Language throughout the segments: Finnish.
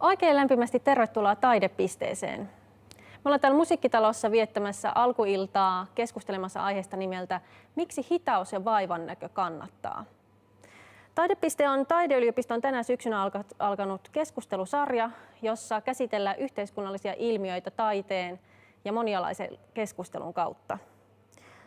Oikein lämpimästi tervetuloa Taidepisteeseen. Me ollaan täällä Musiikkitalossa viettämässä alkuiltaa keskustelemassa aiheesta nimeltä Miksi hitaus ja vaivannäkö kannattaa? Taidepiste on Taideyliopiston tänä syksynä alkanut keskustelusarja, jossa käsitellään yhteiskunnallisia ilmiöitä taiteen ja monialaisen keskustelun kautta.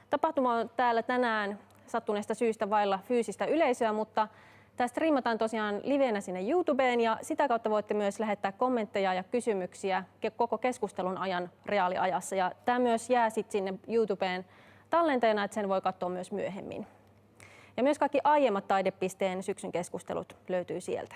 Tapahtuma on täällä tänään sattuneesta syystä vailla fyysistä yleisöä, mutta tämä striimataan tosiaan liveenä sinne YouTubeen ja sitä kautta voitte myös lähettää kommentteja ja kysymyksiä koko keskustelun ajan reaaliajassa. Ja tämä myös jää sitten sinne YouTubeen tallenteena, että sen voi katsoa myös myöhemmin. Ja myös kaikki aiemmat Taidepisteen syksyn keskustelut löytyy sieltä.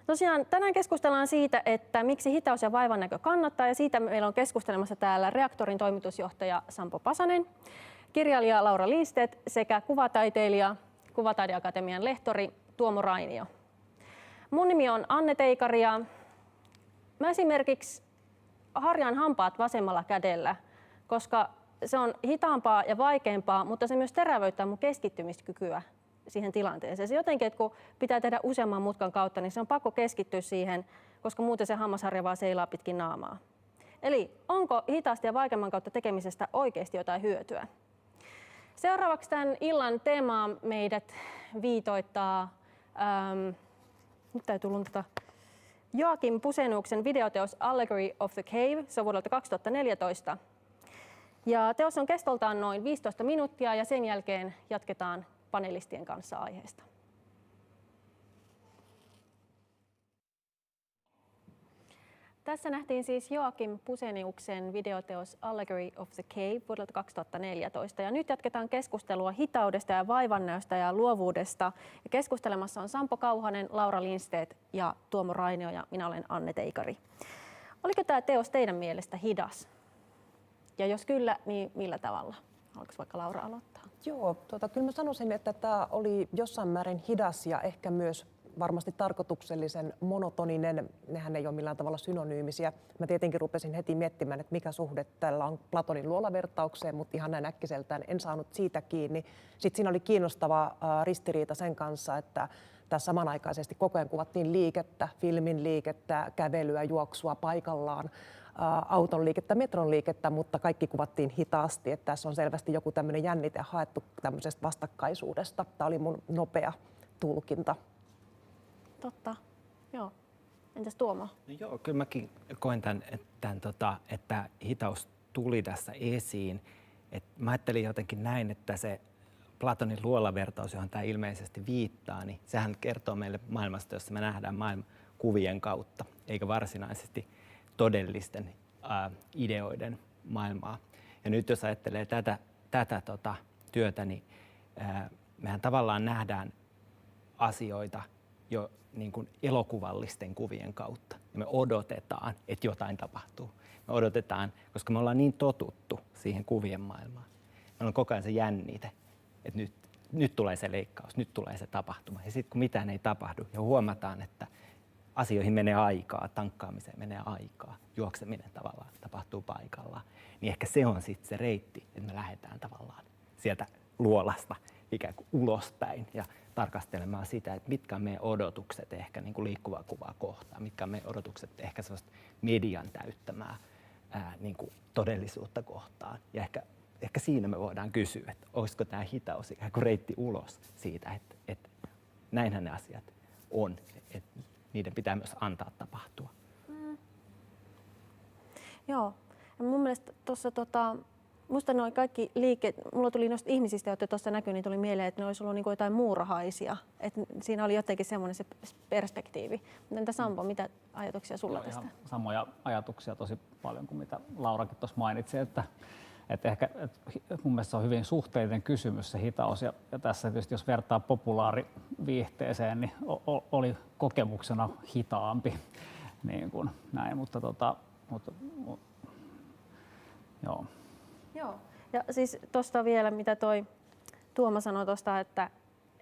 Tosiaan tänään keskustellaan siitä, että miksi hitaus ja vaivannäkö kannattaa, ja siitä meillä on keskustelemassa täällä Reaktorin toimitusjohtaja Sampo Pasanen, kirjailija Laura Lindstedt sekä kuvataiteilija, Kuvataideakatemian lehtori Tuomo Rainio. Mun nimi on Anne Teikari ja mä esimerkiksi harjaan hampaat vasemmalla kädellä, koska se on hitaampaa ja vaikeampaa, mutta se myös terävöittää mun keskittymiskykyä siihen tilanteeseen. Se jotenkin, että kun pitää tehdä useamman mutkan kautta, niin se on pakko keskittyä siihen, koska muuten se hammasharja vaan seilaa pitkin naamaa. Eli onko hitaasti ja vaikeamman kautta tekemisestä oikeasti jotain hyötyä? Seuraavaksi tämän illan teemaa meidät viitoittaa, nyt täytyy luntata, Joakim Puseniuksen videoteos Allegory of the Cave, se on vuodelta 2014. Ja teos on kestoltaan noin 15 minuuttia ja sen jälkeen jatketaan panelistien kanssa aiheesta. Tässä nähtiin siis Joakim Puseniuksen videoteos Allegory of the Cave vuodelta 2014. Ja nyt jatketaan keskustelua hitaudesta ja vaivannäöstä ja luovuudesta. Ja keskustelemassa on Sampo Kauhanen, Laura Lindstedt ja Tuomo Rainio ja minä olen Anne Teikari. Oliko tämä teos teidän mielestä hidas? Ja jos kyllä, niin millä tavalla? Haluatko vaikka Laura aloittaa? Joo, kyllä mä sanoisin, että tämä oli jossain määrin hidas ja ehkä myös varmasti tarkoituksellisen monotoninen. Nehän ei ole millään tavalla synonyymisiä. Mä tietenkin rupesin heti miettimään, että mikä suhde tällä on Platonin luolavertaukseen, mutta ihan näin äkkiseltään en saanut siitä kiinni. Sitten siinä oli kiinnostava ristiriita sen kanssa, että tässä samanaikaisesti koko ajan kuvattiin liikettä, filmin liikettä, kävelyä, juoksua paikallaan, auton liikettä, metron liikettä, mutta kaikki kuvattiin hitaasti. Että tässä on selvästi joku tämmöinen jännite haettu tämmöisestä vastakkaisuudesta. Tämä oli mun nopea tulkinta. Totta, joo. Entäs Tuomo? No joo, kyllä mäkin koen että hitaus tuli tässä esiin. Mä ajattelin jotenkin näin, että se Platonin luolavertaus, johon tämä ilmeisesti viittaa, niin sehän kertoo meille maailmasta, jossa me nähdään maailma kuvien kautta, eikä varsinaisesti todellisten ideoiden maailmaa. Ja nyt jos ajattelee tätä työtä, niin mehän tavallaan nähdään asioita jo niin kuin elokuvallisten kuvien kautta. Ja me odotetaan, että jotain tapahtuu. Me odotetaan, koska me ollaan niin totuttu siihen kuvien maailmaan. Meillä on koko ajan se jännite, että nyt tulee se leikkaus, nyt tulee se tapahtuma. Ja sitten kun mitään ei tapahdu ja huomataan, että asioihin menee aikaa, tankkaamiseen menee aikaa, juokseminen tavallaan tapahtuu paikallaan, niin ehkä se on sitten se reitti, että me lähdetään tavallaan sieltä luolasta ikään kuin ulospäin ja tarkastelemaan sitä, että mitkä on meidän odotukset ehkä niin kuin liikkuvaa kuvaa kohtaan, mitkä on meidän odotukset ehkä sellaista median täyttämää niin kuin todellisuutta kohtaan. Ja ehkä siinä me voidaan kysyä, että olisiko tämä hitaus ikään kuin reitti ulos siitä, että näinhän ne asiat on, että niiden pitää myös antaa tapahtua. Joo, ja mun mielestä tuossa musta nuo kaikki liikkeet, mulla tuli noista ihmisistä, joita tuossa näkyy, niin tuli mieleen, että ne olisi ollut niin kuin jotain muurahaisia. Että siinä oli jotenkin semmoinen se perspektiivi. Entä Sampo, mitä ajatuksia sulla tästä? Ihan samoja ajatuksia tosi paljon kuin mitä Laurakin tuossa mainitsi, että mun mielestä se on hyvin suhteellinen kysymys se hitaus. Ja tässä tietysti jos vertaa populaariviihteeseen, niin oli kokemuksena hitaampi. Niin kuin näin, mutta joo. Joo, ja siis tuosta vielä, mitä toi Tuomo sanoi tuosta,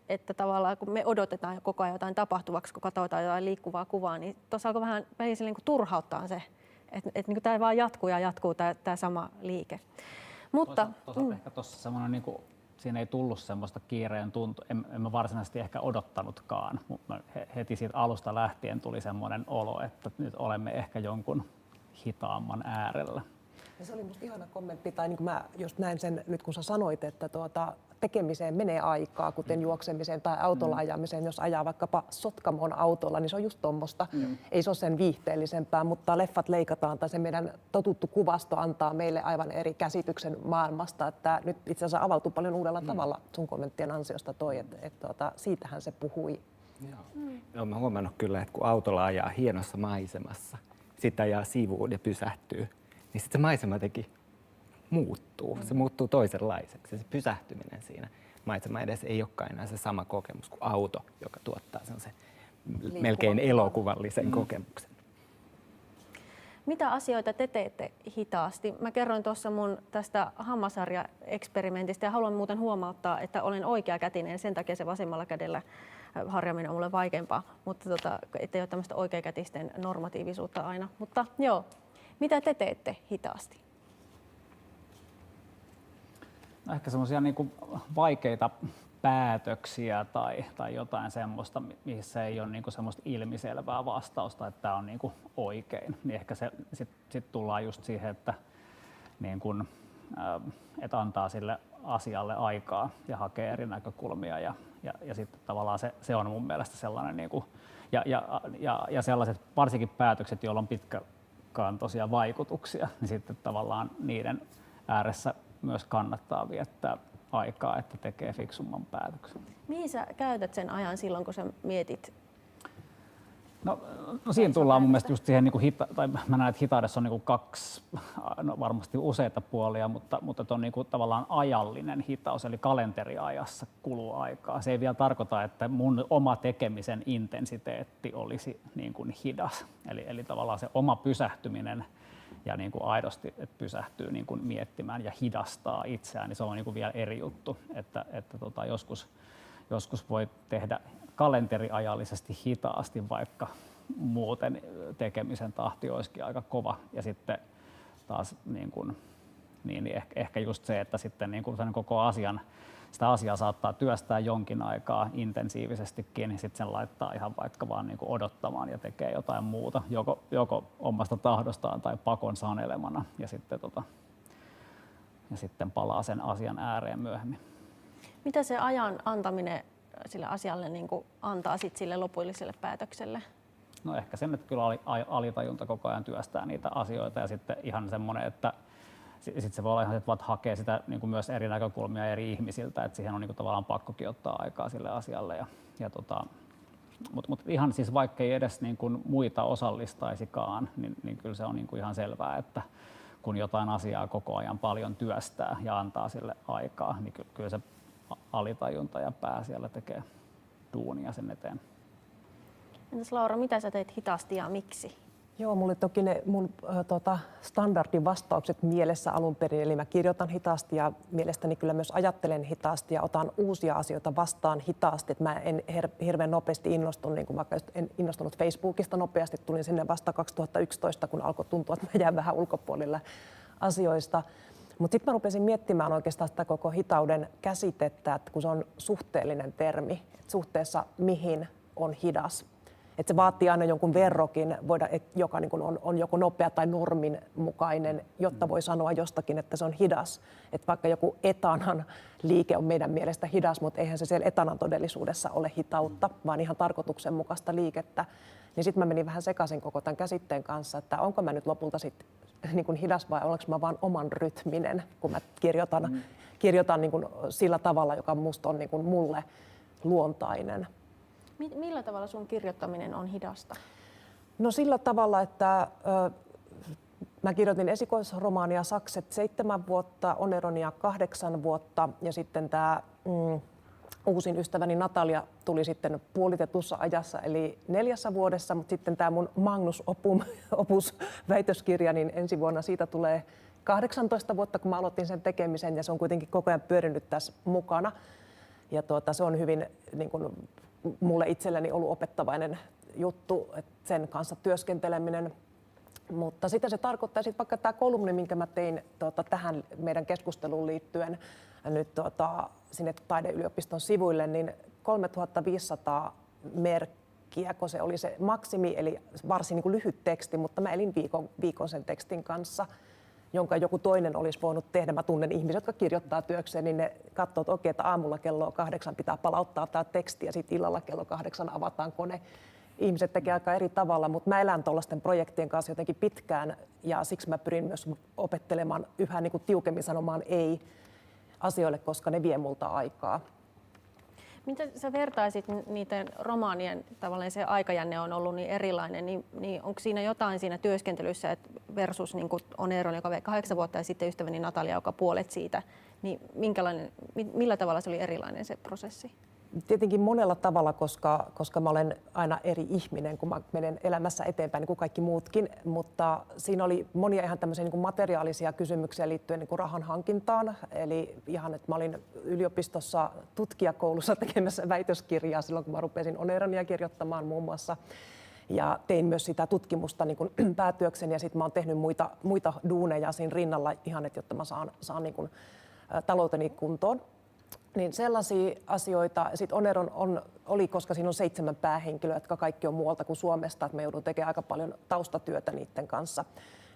että tavallaan kun me odotetaan koko ajan jotain tapahtuvaksi, kun katsotaan jotain liikkuvaa kuvaa, niin tuossa alkoi vähän niin kuin turhauttaa se, että niin tämä vaan jatkuu ja jatkuu tämä sama liike. Mutta ehkä tuossa semmoinen niin kuin siinä ei tullut semmoista kiireen tuntua, en mä varsinaisesti ehkä odottanutkaan, mutta heti siitä alusta lähtien tuli semmoinen olo, että nyt olemme ehkä jonkun hitaamman äärellä. Ja se oli musta ihana kommentti, tai niin kuin mä just näin sen nyt kun sä sanoit, että tekemiseen menee aikaa, kuten juoksemiseen tai autolla ajamiseen. Jos ajaa vaikkapa Sotkamon autolla, niin se on just tommosta. Ei se ole sen viihteellisempää, mutta leffat leikataan tai se meidän totuttu kuvasto antaa meille aivan eri käsityksen maailmasta. Että nyt itse asiassa avautui paljon uudella tavalla sun kommenttien ansiosta toi, että siitähän se puhui. Joo, mä huomannut kyllä, että kun autolla ajaa hienossa maisemassa, sitten ajaa sivuun ja pysähtyy, niin sitten se maisema muuttuu. Se muuttuu toisenlaiseksi. Se pysähtyminen siinä maisema edessä ei olekaan enää se sama kokemus kuin auto, joka tuottaa sen melkein elokuvallisen kokemuksen. Mitä asioita te teette hitaasti? Mä kerroin tuossa mun tästä hammasharja-eksperimentistä ja haluan muuten huomauttaa, että olen oikeakätinen, sen takia se vasemmalla kädellä harjaaminen on mulle vaikeampaa, mutta ettei ole tämmöistä oikeakätisten normatiivisuutta aina. Mutta joo, mitä te teette hitaasti? No ehkä semmoisia niin vaikeita päätöksiä tai jotain semmoista, missä ei ole niin kuin semmoista ilmiselvää vastausta, että tämä on niin kuin oikein. Niin ehkä sit tullaan just siihen, että, niin kuin, että antaa sille asialle aikaa ja hakee eri näkökulmia ja sitten tavallaan se on mun mielestä sellainen niin kuin, ja sellaiset varsinkin päätökset, joilla on pitkäkantoisia vaikutuksia, niin sitten tavallaan niiden ääressä myös kannattaa viettää aikaa, että tekee fiksumman päätöksen. Mihin sä käytät sen ajan silloin, kun sä mietit? No siinä tullaan mun mielestä just siihen, tai mä näen, että hitaudessa on niin kuin kaksi, varmasti useita puolia, mutta on niin kuin tavallaan ajallinen hitaus, eli kalenteriajassa kuluu aikaa. Se ei vielä tarkoita, että mun oma tekemisen intensiteetti olisi niin kuin hidas. Eli tavallaan se oma pysähtyminen ja niin kuin aidosti, että pysähtyy niin kuin miettimään ja hidastaa itseään, niin se on niin kuin vielä eri juttu, että joskus voi tehdä kalenteriajallisesti hitaasti, vaikka muuten tekemisen tahti olisikin aika kova. Ja sitten taas niin ehkä just se, että sitten niin kuin koko sitä asiaa saattaa työstää jonkin aikaa intensiivisestikin, niin sitten sen laittaa ihan vaikka vaan niin kuin odottamaan ja tekee jotain muuta, joko omasta tahdostaan tai pakon sanelemana, ja sitten palaa sen asian ääreen myöhemmin. Mitä se ajan antaminen sille asialle niin kuin antaa sit sille lopulliselle päätökselle? No ehkä sen, että kyllä alitajunta koko ajan työstää niitä asioita, ja sitten ihan semmoinen, että sitten se voi olla ihan, että hakee sitä niin kuin myös eri näkökulmia eri ihmisiltä, että siihen on niin kuin tavallaan pakkokin ottaa aikaa sille asialle. Mutta ihan siis vaikka ei edes niin kuin muita osallistaisikaan, niin kyllä se on niin kuin ihan selvää, että kun jotain asiaa koko ajan paljon työstää ja antaa sille aikaa, niin kyllä se alitajunta ja pää siellä tekee duunia sen eteen. Entäs Laura, mitä sä teet hitaasti ja miksi? Joo, mulla oli toki ne mun standardin vastaukset mielessä alun perin, eli mä kirjoitan hitaasti ja mielestäni kyllä myös ajattelen hitaasti ja otan uusia asioita vastaan hitaasti. Et mä en hirveän nopeasti innostu, niin kuin vaikka en innostunut Facebookista nopeasti, tulin sinne vasta 2011, kun alkoi tuntua, että mä jään vähän ulkopuolelle asioista. Mutta sitten mä rupesin miettimään oikeastaan sitä koko hitauden käsitettä, että kun se on suhteellinen termi, että suhteessa mihin on hidas. Että se vaatii aina jonkun verrokin, joka niin kuin on joko nopea tai normin mukainen, jotta voi sanoa jostakin, että se on hidas. Että vaikka joku etanan liike on meidän mielestä hidas, mutta eihän se siellä etanan todellisuudessa ole hitautta, vaan ihan tarkoituksenmukaista liikettä. Niin sitten mä menin vähän sekaisin koko tämän käsitteen kanssa, että onko mä nyt lopulta sitten niin kuin hidas vai olenko mä vaan oman rytminen, kun mä kirjoitan niin kuin sillä tavalla, joka musta on niin kuin mulle luontainen. Millä tavalla sun kirjoittaminen on hidasta? No sillä tavalla, että mä kirjoitin esikoisromaania Sakset 7 vuotta, Oneronia 8 vuotta ja sitten tämä uusin ystäväni Natalia tuli sitten puolitetussa ajassa eli 4 vuodessa, mutta sitten tämä mun Magnus Opus väitöskirja, niin ensi vuonna siitä tulee 18 vuotta, kun mä aloitin sen tekemisen ja se on kuitenkin koko ajan pyörinyt tässä mukana. Ja se on hyvin niin kuin mulle itselleni ollut opettavainen juttu, että sen kanssa työskenteleminen. Mutta sitä se tarkoittaa sitten vaikka tämä kolumni, minkä mä tein tähän meidän keskusteluun liittyen nyt sinne taideyliopiston sivuille, niin 3500 merkkiä, kun se oli se maksimi, eli varsin niin kuin lyhyt teksti, mutta mä elin viikon sen tekstin kanssa, jonka joku toinen olisi voinut tehdä. Mä tunnen ihmisiä, jotka kirjoittaa työkseen, niin ne katsoo, että okei, että aamulla kello 8 pitää palauttaa tämä teksti ja sitten illalla kello 8 avataan kone. Ihmiset tekee aika eri tavalla, mutta mä elän tuollaisten projektien kanssa jotenkin pitkään ja siksi mä pyrin myös opettelemaan yhä niin kuin tiukemmin sanomaan ei asioille, koska ne vie multa aikaa. Miten sä vertaisit niiden romaanien, tavallaan se aikajänne on ollut niin erilainen, niin onko siinä jotain siinä työskentelyssä että versus niin kuin Oneron, joka vei 8 vuotta ja sitten ystäväni Natalia, joka puolet siitä, niin millä tavalla se oli erilainen se prosessi? Tietenkin monella tavalla, koska mä olen aina eri ihminen, kun mä menen elämässä eteenpäin niin kuin kaikki muutkin, mutta siinä oli monia ihan tämmöisiä niin kuin materiaalisia kysymyksiä liittyen niin kuin rahan hankintaan. Eli ihan, että mä olin yliopistossa tutkijakoulussa tekemässä väitöskirjaa silloin, kun mä rupesin Oneronia kirjoittamaan muun muassa. Ja tein myös sitä tutkimusta niin kuin päätyökseni ja sitten mä oon tehnyt muita duuneja siinä rinnalla ihan, että jotta mä saan niin kuin talouteni kuntoon. Niin sellaisia asioita. Sitten Oneron oli, koska siinä on 7 päähenkilöä, jotka kaikki on muualta kuin Suomesta, että mä joudun tekemään aika paljon taustatyötä niiden kanssa.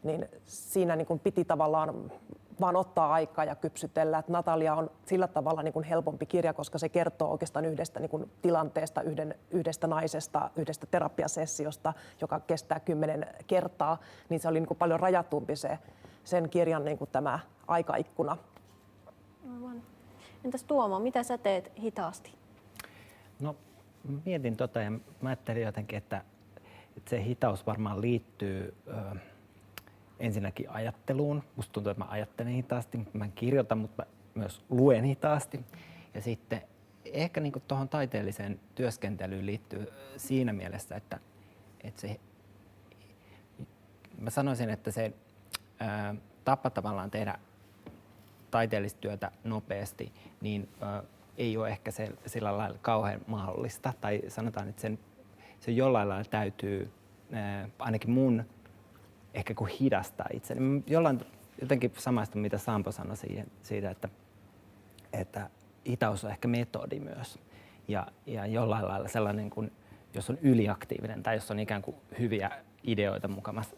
Niin siinä niin kuin piti tavallaan vaan ottaa aikaa ja kypsytellä. Että Natalia on sillä tavalla niin kuin helpompi kirja, koska se kertoo oikeastaan yhdestä niin kuin tilanteesta, yhdestä naisesta, yhdestä terapiasessiosta, joka kestää 10 kertaa. Niin se oli niin kuin paljon rajatumpi sen kirjan niin kuin tämä aikaikkuna. Entäs Tuomo, mitä sä teet hitaasti? No mietin ja mä ajattelin jotenkin, että se hitaus varmaan liittyy ensinnäkin ajatteluun. Musta tuntuu, että mä ajattelen hitaasti, mutta mä en kirjoita, mutta mä myös luen hitaasti. Ja sitten ehkä niin kuin tuohon taiteelliseen työskentelyyn liittyy siinä mielessä, että se, mä sanoisin, että se tapa tavallaan tehdä taiteellista työtä nopeasti, niin ei ole ehkä sillä lailla kauhean mahdollista. Tai sanotaan, että se jollain lailla täytyy, ainakin mun, ehkä kun hidastaa itseni. Jotenkin samaista, mitä Sampo sanoi siitä, että hitaus on ehkä metodi myös. Ja jollain lailla sellainen, kun, jos on yliaktiivinen tai jos on ikään kuin hyviä ideoita mukamassa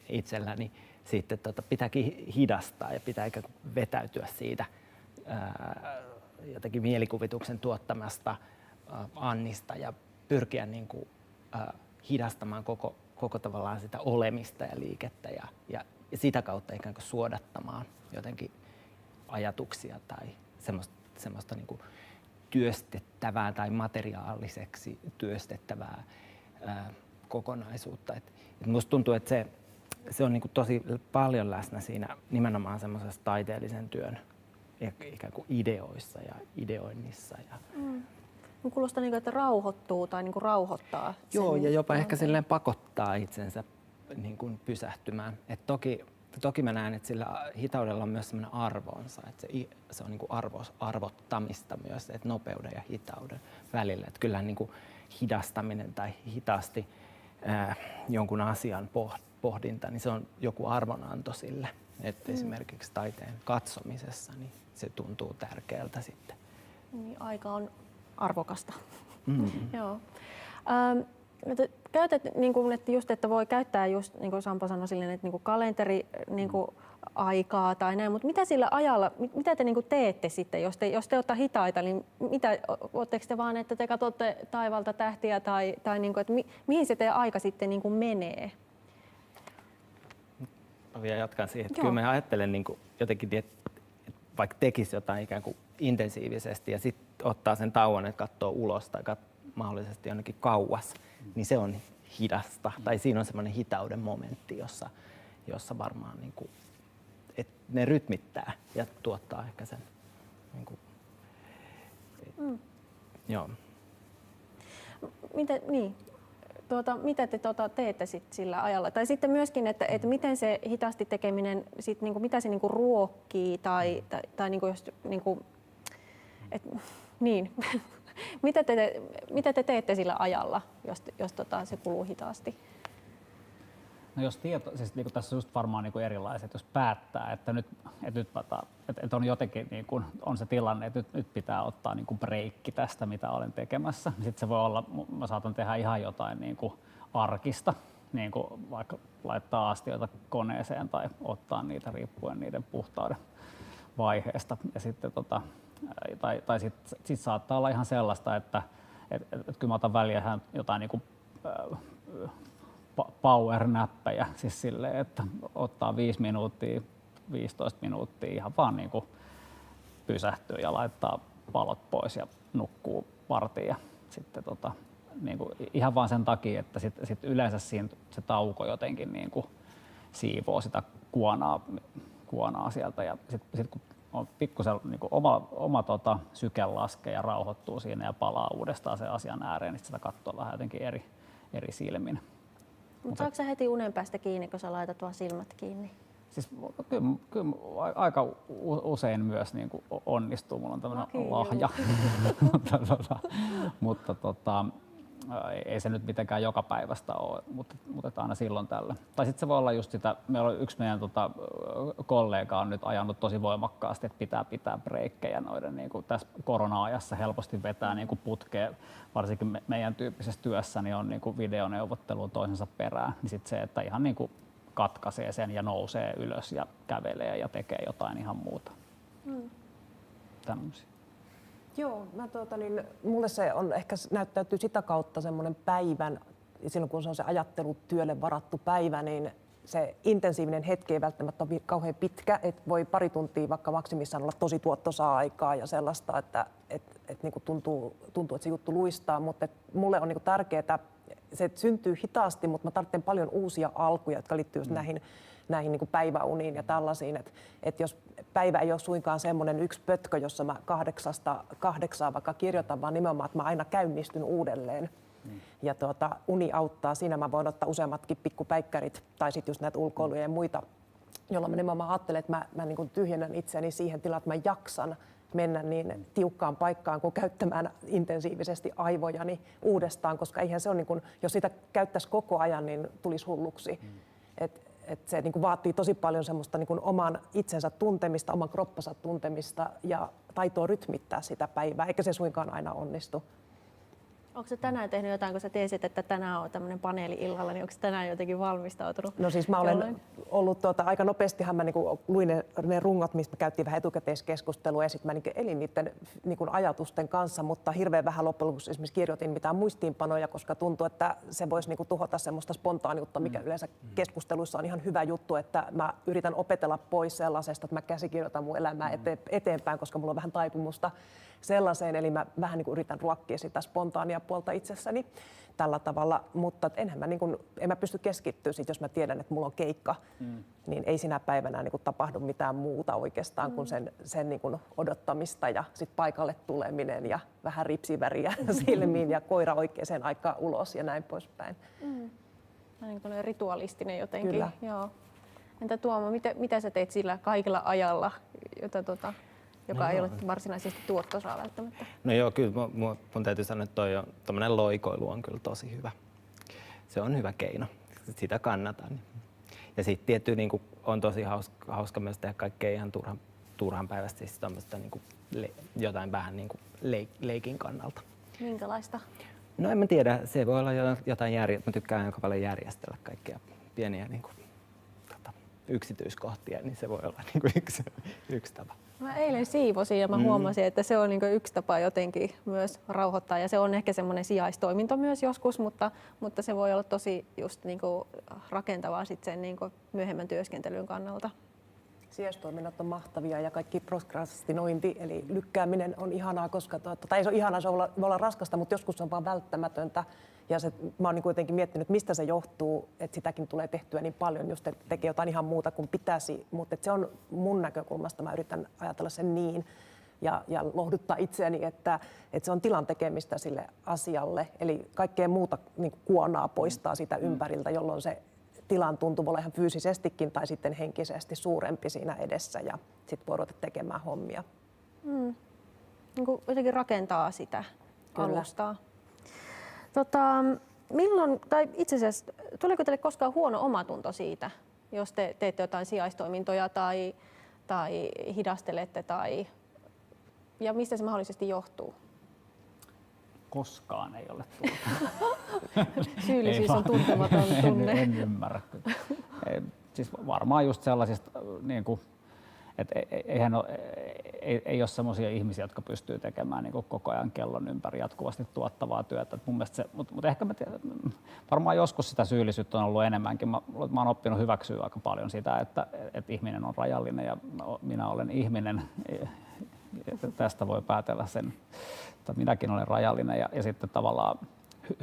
itsellä, niin sitten pitääkin hidastaa ja pitää ikään kuin vetäytyä siitä jotenkin mielikuvituksen tuottamasta annista ja pyrkiä niin kuin, hidastamaan koko tavallaan sitä olemista ja liikettä ja sitä kautta ikään kuin suodattamaan jotenkin ajatuksia tai semmoista niin kuin työstettävää tai materiaaliseksi työstettävää kokonaisuutta. Et musta tuntuu, että se on niin kuin tosi paljon läsnä siinä nimenomaan semmoisessa taiteellisen työn ikään kuin ideoissa ja ideoinnissa. Kuulostaa niin kuin, että rauhoittuu tai niin kuin rauhoittaa. Joo, ja jopa ehkä silleen pakottaa itsensä niin kuin pysähtymään. Et toki mä näen, että sillä hitaudella on myös semmoinen arvonsa, että se on niin kuin arvottamista myös, että nopeuden ja hitauden välillä. Että kyllähän niin kuin hidastaminen tai hitaasti jonkun asian pohdinta, niin se on joku arvonanto sille. Että esimerkiksi taiteen katsomisessa niin se tuntuu tärkeältä sitten. Niin, aika on arvokasta. Joo. Käytät, niin kuin, että, just, että voi käyttää, just, niin kuin Sampo sanoi, silleen, että niin kuin kalenteri niin kuin aikaa tai näin, mutta mitä sillä ajalla, mitä te niin kuin teette sitten, jos te olette hitaita, niin oletteko te vaan, että te katsotte taivalta tähtiä tai niin kuin, että mihin se teidän aika sitten niin kuin menee? Mä vielä jatkan siihen, että kyllä mä ajattelen niin kuin jotenkin, että vaikka tekisi jotain ikään kuin intensiivisesti ja sitten ottaa sen tauon, että katsoo ulos tai mahdollisesti jonnekin kauas, niin se on hidasta. Tai siinä on semmoinen hitauden momentti, jossa varmaan niin kuin, että ne rytmittää ja tuottaa ehkä sen. Niin kuin, joo. Mitä te teette sit sillä ajalla? Tai sitten myöskin, että miten se hitaasti tekeminen, sit, niin kuin, mitä se niin kuin ruokkii tai niin kuin, jos, niin kuin, niin. mitä te teette sillä ajalla, jos se kuluu hitaasti? No jos siis niin tässä on just varmaan niin erilaiset, jos päättää, että nyt on jotenkin niin kuin, on se tilanne, että nyt pitää ottaa niin kuin breikki tästä, mitä olen tekemässä. Sitten se voi olla, mä saatan tehdä ihan jotain niin kuin arkista, niin kuin vaikka laittaa astioita koneeseen tai ottaa niitä riippuen niiden puhtauden vaiheesta. Ja sitten tai sit saattaa olla ihan sellaista, että kyllä mä otan väliä jotain niin kuin, power-näppejä, siis silleen, että ottaa 5 minuuttia, 15 minuuttia ihan vaan niin kuin pysähtyy ja laittaa valot pois ja nukkuu vartin ja sitten niin kuin ihan vaan sen takia, että sit yleensä siinä se tauko jotenkin niin kuin siivoo sitä kuonaa sieltä ja sit kun on pikkusen niin kuin oma syke laskee ja rauhoittuu siinä ja palaa uudestaan sen asian ääreen, niin sitä katsoo vähän jotenkin eri silmin. Mutta saatko sä heti unen päästä kiinni, kun sä laitat vaan silmät kiinni? Siis kyllä aika usein myös niin kuin onnistuu, mulla on tämmöinen lahja, mutta ei se nyt mitenkään joka päivästä ole, mutta aina silloin tällä. Tai sitten se voi olla just sitä, meillä on yksi meidän kollega on nyt ajanut tosi voimakkaasti, että pitää breikkejä noiden niin kuin tässä korona-ajassa helposti vetää niin kuin putkeen, varsinkin meidän tyyppisessä työssä niin on niin kuin videoneuvottelu toisensa perään, niin sitten se, että ihan niin kuin katkaisee sen ja nousee ylös ja kävelee ja tekee jotain ihan muuta. Tämmöisiä. Joo, mulle se on ehkä näyttäytyy sitä kautta semmoinen päivän, silloin kun se on se ajattelutyölle varattu päivä, niin se intensiivinen hetki ei välttämättä ole kauhean pitkä, että voi pari tuntia vaikka maksimissaan olla tosi tuottoisaa aikaa ja sellaista, että niin kuin tuntuu, että se juttu luistaa, mutta mulle on niin kuin tärkeää, se syntyy hitaasti, mutta mä tarvitsen paljon uusia alkuja, jotka liittyy näihin niin kuin päiväuniin ja tällaisiin, että jos päivä ei ole suinkaan semmoinen yksi pötkö, jossa mä 8:00 vaikka kirjoitan, vaan nimenomaan, että mä aina käynnistyn uudelleen. Ja uni auttaa siinä, mä voin ottaa useammatkin pikkupäikkärit tai sitten just näitä ulkoiluja ja muita, jolloin mä nimenomaan ajattelen, että mä niin kuin tyhjennän itseäni siihen tilaan, että mä jaksan mennä niin tiukkaan paikkaan kuin käyttämään intensiivisesti aivojani uudestaan, koska eihän se ole, niin kuin, jos sitä käyttäisi koko ajan, niin tulisi hulluksi. Et se niin kuin vaatii tosi paljon semmoista niin kuin oman itsensä tuntemista, oman kroppansa tuntemista ja taitoa rytmittää sitä päivää, eikä se suinkaan aina onnistu. Onko sä tänään tehnyt jotain, kun sä tiesit, että tänään on tämmöinen paneeli illalla, niin onko tänään jotenkin valmistautunut? No siis mä olen ollut aika nopeastihan mä niinku luin ne rungot, mistä me käytiin vähän etukäteiskeskustelua ja sitten mä niinku elin niiden niinku ajatusten kanssa, mutta hirveän vähän loppujen lopuksi esimerkiksi kirjoitin mitään muistiinpanoja, koska tuntuu, että se voisi niinku tuhota semmoista spontaaniutta, mikä yleensä keskusteluissa on ihan hyvä juttu, että mä yritän opetella pois sellaisesta, että mä käsikirjoitan mun elämää eteenpäin, koska mulla on vähän taipumusta sellaiseen, eli mä vähän niin kuin yritän ruokkia sitä spontaania puolta itsessäni tällä tavalla, mutta en mä pysty keskittyä sit, jos mä tiedän, että mulla on keikka, niin ei sinä päivänä niin kuin tapahdu mitään muuta oikeastaan kuin sen niin kuin odottamista ja sit paikalle tuleminen ja vähän ripsiväriä silmiin ja koira oikeaan aikaan ulos ja näin poispäin. Niin kuin rituaalistinen jotenkin. Kyllä. Joo. Entä Tuomo, mitä sä teet sillä kaikilla ajalla, joka ei ole varsinaisesti tuottoisaa välttämättä? No joo, kyllä mun täytyy sanoa, että tommonen loikoilu on kyllä tosi hyvä. Se on hyvä keino. Sitä kannatan. Ja sitten tietty niin kuin, on tosi hauska myös tehdä kaikkea ihan turhan päivästä, siis tommoista niin kuin, jotain vähän niin kuin leikin kannalta. Minkälaista? No en mä tiedä, se voi olla jotain mä tykkään aika paljon järjestellä kaikkia pieniä niin kuin, yksityiskohtia, niin se voi olla niin kuin yksi tapa. Mä eilen siivosin ja mä huomasin, että se on niin kuin yksi tapa jotenkin myös rauhoittaa ja se on ehkä semmoinen sijaistoiminto myös joskus, mutta se voi olla tosi just niin kuin rakentavaa sit sen niin kuin myöhemmän työskentelyn kannalta. Sijaistoiminnat on mahtavia ja kaikki prokrastinointi eli lykkääminen on ihanaa, koska tai ei se ole ihanaa, se voi olla raskasta, mutta joskus se on vaan välttämätöntä. Ja mä oon niin kuitenkin miettinyt, mistä se johtuu, että sitäkin tulee tehtyä niin paljon, just että tekee jotain ihan muuta kuin pitäisi, mutta se on mun näkökulmasta, mä yritän ajatella sen niin ja lohduttaa itseäni, että se on tilan tekemistä sille asialle, eli kaikkea muuta niin kuonaa poistaa sitä ympäriltä, jolloin se tilan tuntuu olla ihan fyysisestikin tai sitten henkisesti suurempi siinä edessä ja sitten voi ruveta tekemään hommia. Niin kuin jotenkin rakentaa sitä alustaa. milloin, tai itse asiassa, tuleeko teille koskaan huono omatunto siitä, jos te teette jotain sijaistoimintoja tai hidastelette, ja mistä se mahdollisesti johtuu? Koskaan ei ole tullut. Syyllisyys on tuntematon tunne. En ymmärrä. Siis varmaan just sellaisista, niin kuin, että ei ole sellaisia ihmisiä, jotka pystyy tekemään niin kuin koko ajan kellon ympäri jatkuvasti tuottavaa työtä. Mun mielestä se, mutta ehkä varmaan joskus sitä syyllisyyttä on ollut enemmänkin. Mä oon oppinut hyväksyä aika paljon sitä, että ihminen on rajallinen ja minä olen ihminen. Tästä voi päätellä sen, että minäkin olen rajallinen ja sitten tavallaan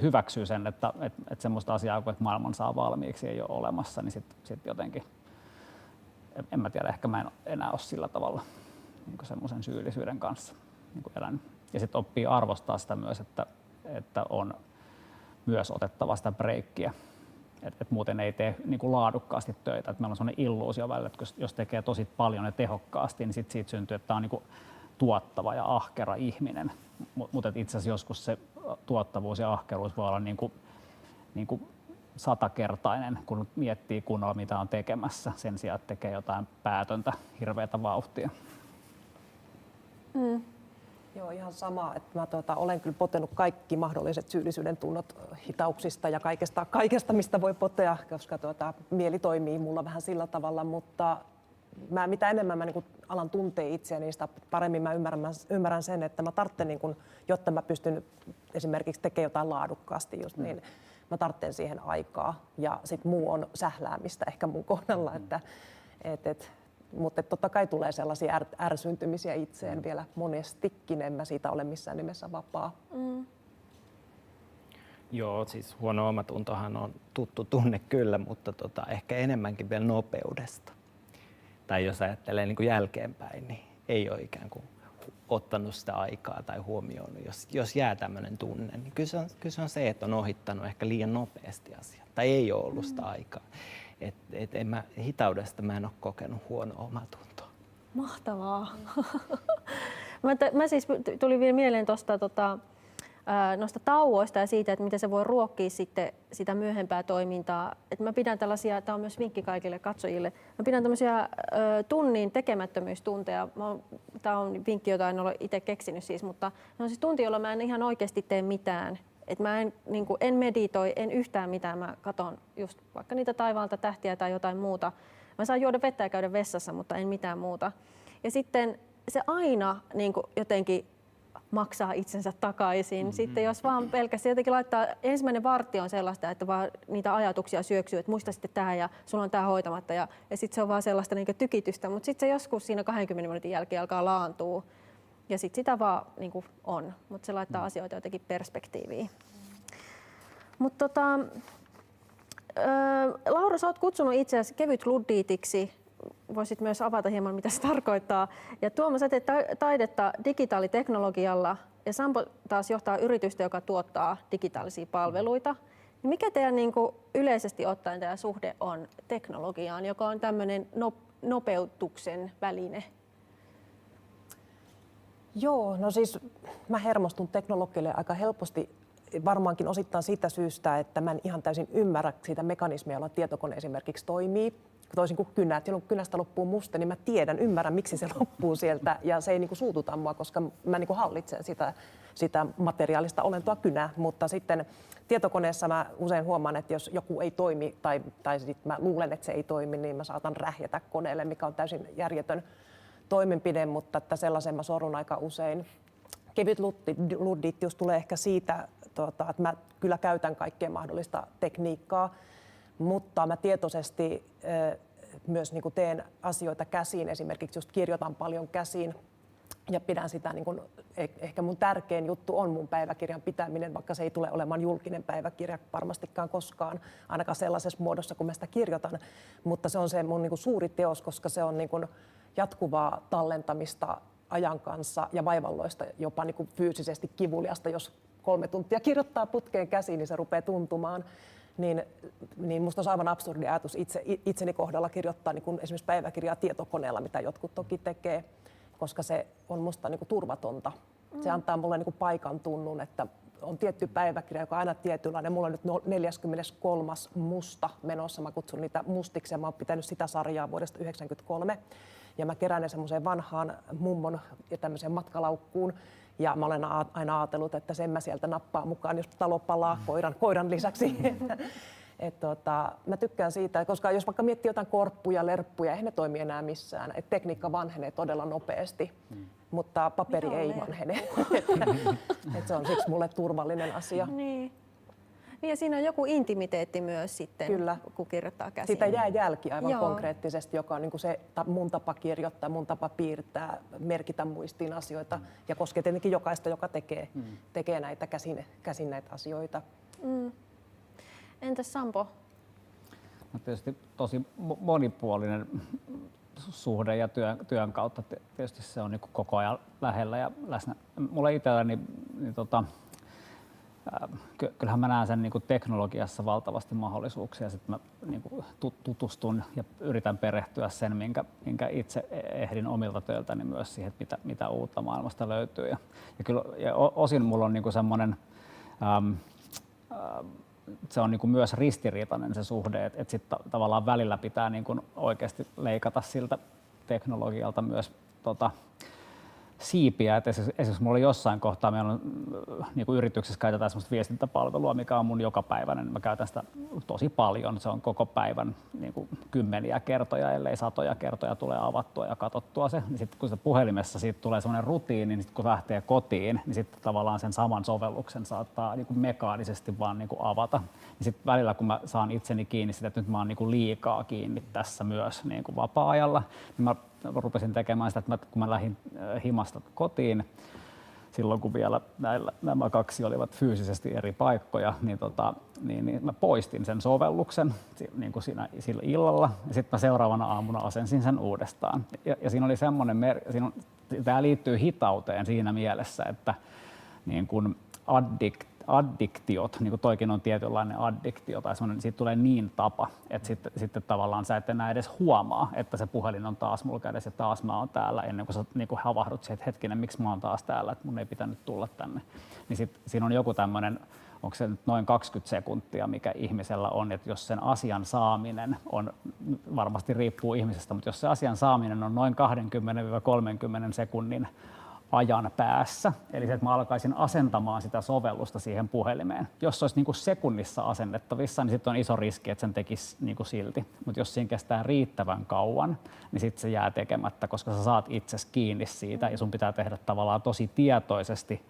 hyväksyy sen, että semmoista asiaa, kun maailman saa valmiiksi, ei ole olemassa, niin sit jotenkin, en mä tiedä, ehkä mä en enää ole sillä tavalla niin semmoisen syyllisyyden kanssa niin elänyt. Ja sitten oppii arvostaa sitä myös, että on myös otettava sitä breikkiä. Että muuten ei tee niin kuin laadukkaasti töitä. Et meillä on sellainen illuusio välillä, että jos tekee tosi paljon ja tehokkaasti, niin siitä syntyy, että tämä on niin kuin tuottava ja ahkera ihminen. Mutta itse asiassa joskus se tuottavuus ja ahkeruus voi olla niin kuin 100-kertainen, kun miettii kunnolla, mitä on tekemässä, sen sijaan, että tekee jotain päätöntä, hirveätä vauhtia. Joo, ihan sama. Että mä olen kyllä potenut kaikki mahdolliset syyllisyyden tunnot hitauksista ja kaikesta mistä voi potea, koska mieli toimii mulla vähän sillä tavalla, mutta mitä enemmän mä niin alan tuntea itseäni, niin sitä paremmin mä ymmärrän sen, että mä tarvitsen, niin jotta mä pystyn esimerkiksi tekemään jotain laadukkaasti, just niin mä tarvitsen siihen aikaa. Ja sit muu on sähläämistä ehkä mun kohdalla, mutta totta kai tulee sellaisia ärsyntymisiä itseen vielä monestikin, en mä siitä ole missään nimessä vapaa. Joo, siis huono omatuntohan on tuttu tunne kyllä, mutta ehkä enemmänkin vielä nopeudesta. Tai jos ajattelee niin kuin jälkeenpäin, niin ei ole ikään kuin ottanut sitä aikaa tai huomioon. Jos jää tämmöinen tunne, niin kyllä se on se, että on ohittanut ehkä liian nopeasti asiat. Tai ei ole ollut sitä aikaa. Hitaudesta mä en ole kokenut huonoa omatuntoa. Mahtavaa. Mä siis tuli vielä mieleen noista tauoista ja siitä, että miten se voi ruokkia sitten sitä myöhempää toimintaa. Et mä pidän tällaisia, tämä on myös vinkki kaikille katsojille, mä pidän tämmöisiä tunnin tekemättömyystunteja. Tämä on vinkki, jota en ole itse keksinyt siis, mutta ne on siis tunti, jolla mä en ihan oikeasti tee mitään. Et mä en meditoi, en yhtään mitään, mä katson just vaikka niitä taivaalta tähtiä tai jotain muuta. Mä saan juoda vettä ja käydä vessassa, mutta en mitään muuta. Ja sitten se aina niin kuin jotenkin maksaa itsensä takaisin. Sitten jos vaan pelkästään jotenkin laittaa, ensimmäinen vartti on sellaista, että vaan niitä ajatuksia syöksyy, että muista sitten tämä ja sulla on tämä hoitamatta ja sitten se on vaan sellaista niin kuin tykitystä, mutta sitten se joskus siinä 20 minuutin jälkeen alkaa laantua ja sitten sitä vaan niin kuin on, mutta se laittaa asioita jotenkin perspektiiviin. Mutta Laura, sä oot kutsunut itse asiassa kevytluddiitiksi. Voisit myös avata hieman, mitä se tarkoittaa. Ja Tuomo, sä teet taidetta digitaaliteknologialla ja Sampo taas johtaa yritystä, joka tuottaa digitaalisia palveluita. Mikä teidän niin kuin yleisesti ottaen tämä suhde on teknologiaan, joka on tämmöinen nopeutuksen väline? Joo, no siis mä hermostun teknologialle aika helposti. Varmaankin osittain siitä syystä, että mä en ihan täysin ymmärrä sitä mekanismia, jolla tietokone esimerkiksi toimii. Toisin kuin kynät, jolloin kynästä loppuu muste, niin mä ymmärrän miksi se loppuu sieltä ja se ei niin kuin suututa mua, koska mä niin kuin hallitsen sitä materiaalista olentoa kynää. Mutta sitten tietokoneessa mä usein huomaan, että jos joku ei toimi tai sit mä luulen, että se ei toimi, niin mä saatan rähjätä koneelle, mikä on täysin järjetön toimenpide, mutta että sellaisen mä sorrun aika usein. Kevyt luddiittius tulee ehkä siitä, että mä kyllä käytän kaikkea mahdollista tekniikkaa, mutta mä tietoisesti myös niin kuin teen asioita käsiin, esimerkiksi just kirjoitan paljon käsiin ja pidän sitä, niin kuin, ehkä mun tärkein juttu on mun päiväkirjan pitäminen, vaikka se ei tule olemaan julkinen päiväkirja varmastikaan koskaan, ainakaan sellaisessa muodossa, kun mä sitä kirjoitan, mutta se on se mun niin kuin suuri teos, koska se on niin kuin jatkuvaa tallentamista ajan kanssa ja vaivalloista, jopa niin kuin fyysisesti kivuliasta, jos 3 tuntia kirjoittaa putkeen käsiin, niin se rupeaa tuntumaan. Niin musta on aivan absurdi ajatus itseni kohdalla kirjoittaa niin kuin esimerkiksi päiväkirjaa tietokoneella, mitä jotkut toki tekee, koska se on musta niin kuin turvatonta. Se antaa mulle niin kuin paikan tunnun, että on tietty päiväkirja, joka on aina tietynlainen. Mulla on nyt 43. musta menossa. Mä kutsun niitä mustiksi ja mä oon pitänyt sitä sarjaa vuodesta 1993. Ja mä kerään ne semmoiseen vanhaan mummon ja tämmöiseen matkalaukkuun. Ja mä olen aina ajatellut, että sen mä sieltä nappaan mukaan, jos talo palaa koiran lisäksi. Mä tykkään siitä, koska jos vaikka miettii jotain korppuja, lerppuja, eihän ne toimi enää missään. Et tekniikka vanhenee todella nopeasti, mutta paperi ei vanhene. Se on siksi mulle turvallinen asia. Niin. Niin ja siinä on joku intimiteetti myös sitten, Kyllä. kun kirjoittaa käsin. Siitä jää jälki aivan Joo. konkreettisesti, joka on niin kuin se mun tapa kirjoittaa, mun tapa piirtää, merkitä muistiin asioita ja koskee tietenkin jokaista, joka tekee näitä käsin näitä asioita. Entäs Sampo? No tietysti tosi monipuolinen suhde ja työn kautta tietysti se on niin kuin koko ajan lähellä ja läsnä. Mulla itselläni kyllähän mä näen sen niin kuin teknologiassa valtavasti mahdollisuuksia. Sitten mä niin kuin tutustun ja yritän perehtyä sen, minkä itse ehdin omilta töiltäni myös siihen, että mitä uutta maailmasta löytyy. Ja osin mulla on niin kuin semmoinen, se on niin kuin myös ristiriitainen se suhde, että sitten tavallaan välillä pitää niin kuin oikeasti leikata siltä teknologialta myös siipiä. Et esimerkiksi mulla oli jossain kohtaa, meillä on niin kuin yrityksessä käytetään sellaista viestintäpalvelua, mikä on mun jokapäiväinen. Mä käytän sitä tosi paljon. Se on koko päivän niin kuin kymmeniä kertoja, ellei satoja kertoja tulee avattua ja katsottua se. Niin sitten kun sitä puhelimessa siitä tulee sellainen rutiini, niin sitten kun lähtee kotiin, niin sitten tavallaan sen saman sovelluksen saattaa niin kuin mekaanisesti vaan niin kuin avata. Niin sitten välillä kun mä saan itseni kiinni sitä, että nyt mä oon niin kuin liikaa kiinni tässä myös niin kuin vapaa-ajalla, niin mä rupesin tekemään sitä, että kun mä lähdin himasta kotiin, silloin kun vielä nämä kaksi olivat fyysisesti eri paikkoja, niin mä poistin sen sovelluksen niin kuin sillä illalla ja sitten mä seuraavana aamuna asensin sen uudestaan. Ja siinä oli semmoinen, tämä liittyy hitauteen siinä mielessä, että niin kuin addiktiot, niin kuin toikin on tietynlainen addiktio tai semmoinen, siitä tulee niin tapa, että sitten tavallaan sä et enää edes huomaa, että se puhelin on taas mulla kädessä ja taas mä oon täällä ennen kuin sä niin kuin havahdut siihen, että hetkinen, miksi mä oon taas täällä, että mun ei pitänyt tulla tänne. Niin sitten siinä on joku tämmöinen, onko se nyt noin 20 sekuntia, mikä ihmisellä on, että jos sen asian saaminen on, varmasti riippuu ihmisestä, mutta jos se asian saaminen on noin 20-30 sekunnin ajan päässä, eli se, että mä alkaisin asentamaan sitä sovellusta siihen puhelimeen. Jos se olisi niin kuin sekunnissa asennettavissa, niin sitten on iso riski, että sen tekisi niin kuin silti. Mutta jos siinä kestää riittävän kauan, niin sitten se jää tekemättä, koska sä saat itsesi kiinni siitä ja sun pitää tehdä tavallaan tosi tietoisesti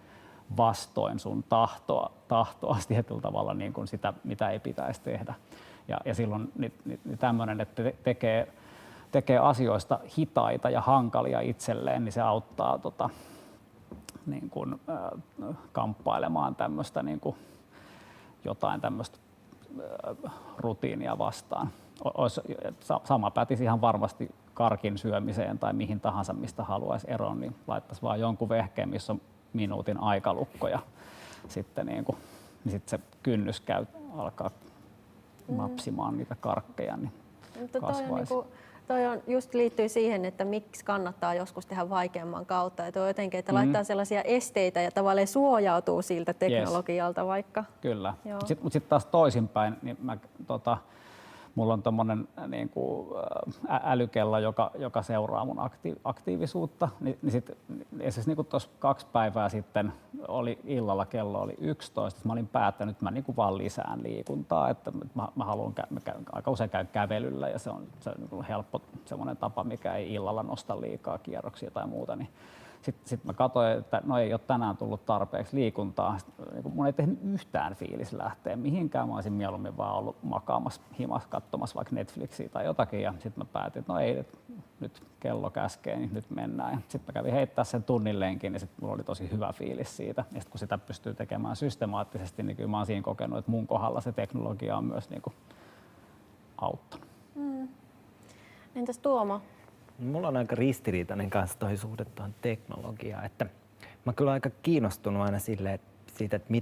vastoin sun tahtoa tietyllä tavalla niin kuin sitä, mitä ei pitäisi tehdä. Ja silloin tämmöinen, että tekee asioista hitaita ja hankalia itselleen, niin se auttaa niin kuin, kamppailemaan tämmöistä niin kuin jotain tämmöistä rutiinia vastaan. Sama pätisi ihan varmasti karkin syömiseen tai mihin tahansa, mistä haluaisi eroon, niin laittaisi vaan jonkun vehkeen, missä on minuutin aikalukko ja sitten niin sit se kynnys alkaa napsimaan niitä karkkeja, niin kasvaisi. Toi on just liittyy siihen, että miksi kannattaa joskus tehdä vaikeamman kautta. Ja toi jotenkin, että laittaa sellaisia esteitä ja tavallaan suojautuu siltä teknologialta vaikka. Kyllä. Mutta sitten taas toisinpäin, niin mulla on tommonen niin kuin älykello, joka seuraa mun aktiivisuutta. Niin sit, esimerkiksi niin tuossa 2 päivää sitten oli illalla, kello oli 11. Mä olin päättänyt, että mä niin kuin vaan lisään liikuntaa. Että mä haluan aika usein käyn kävelyllä ja se on niin helppo semmoinen tapa, mikä ei illalla nosta liikaa kierroksia tai muuta. Niin sitten mä katsoin, että no ei ole tänään tullut tarpeeksi liikuntaa. Mun ei tehnyt yhtään fiilis lähteä mihinkään. Mä olisin mieluummin vaan ollut makaamassa himassa katsomassa vaikka Netflixiä tai jotakin. Ja sitten mä päätin, että no ei, nyt kello käskee, niin nyt mennään. Sitten mä kävin heittää sen tunnin lenkin ja sitten mulla oli tosi hyvä fiilis siitä. Ja sitten kun sitä pystyy tekemään systemaattisesti, niin kyllä mä oon siinä kokenut, että mun kohdalla se teknologia on myös niin kuin auttanut. Entäs Tuomo? Mulla on aika ristiriitainen kanssa toi suhde tuohon teknologiaan, että mä kyllä aika kiinnostunut aina siitä, että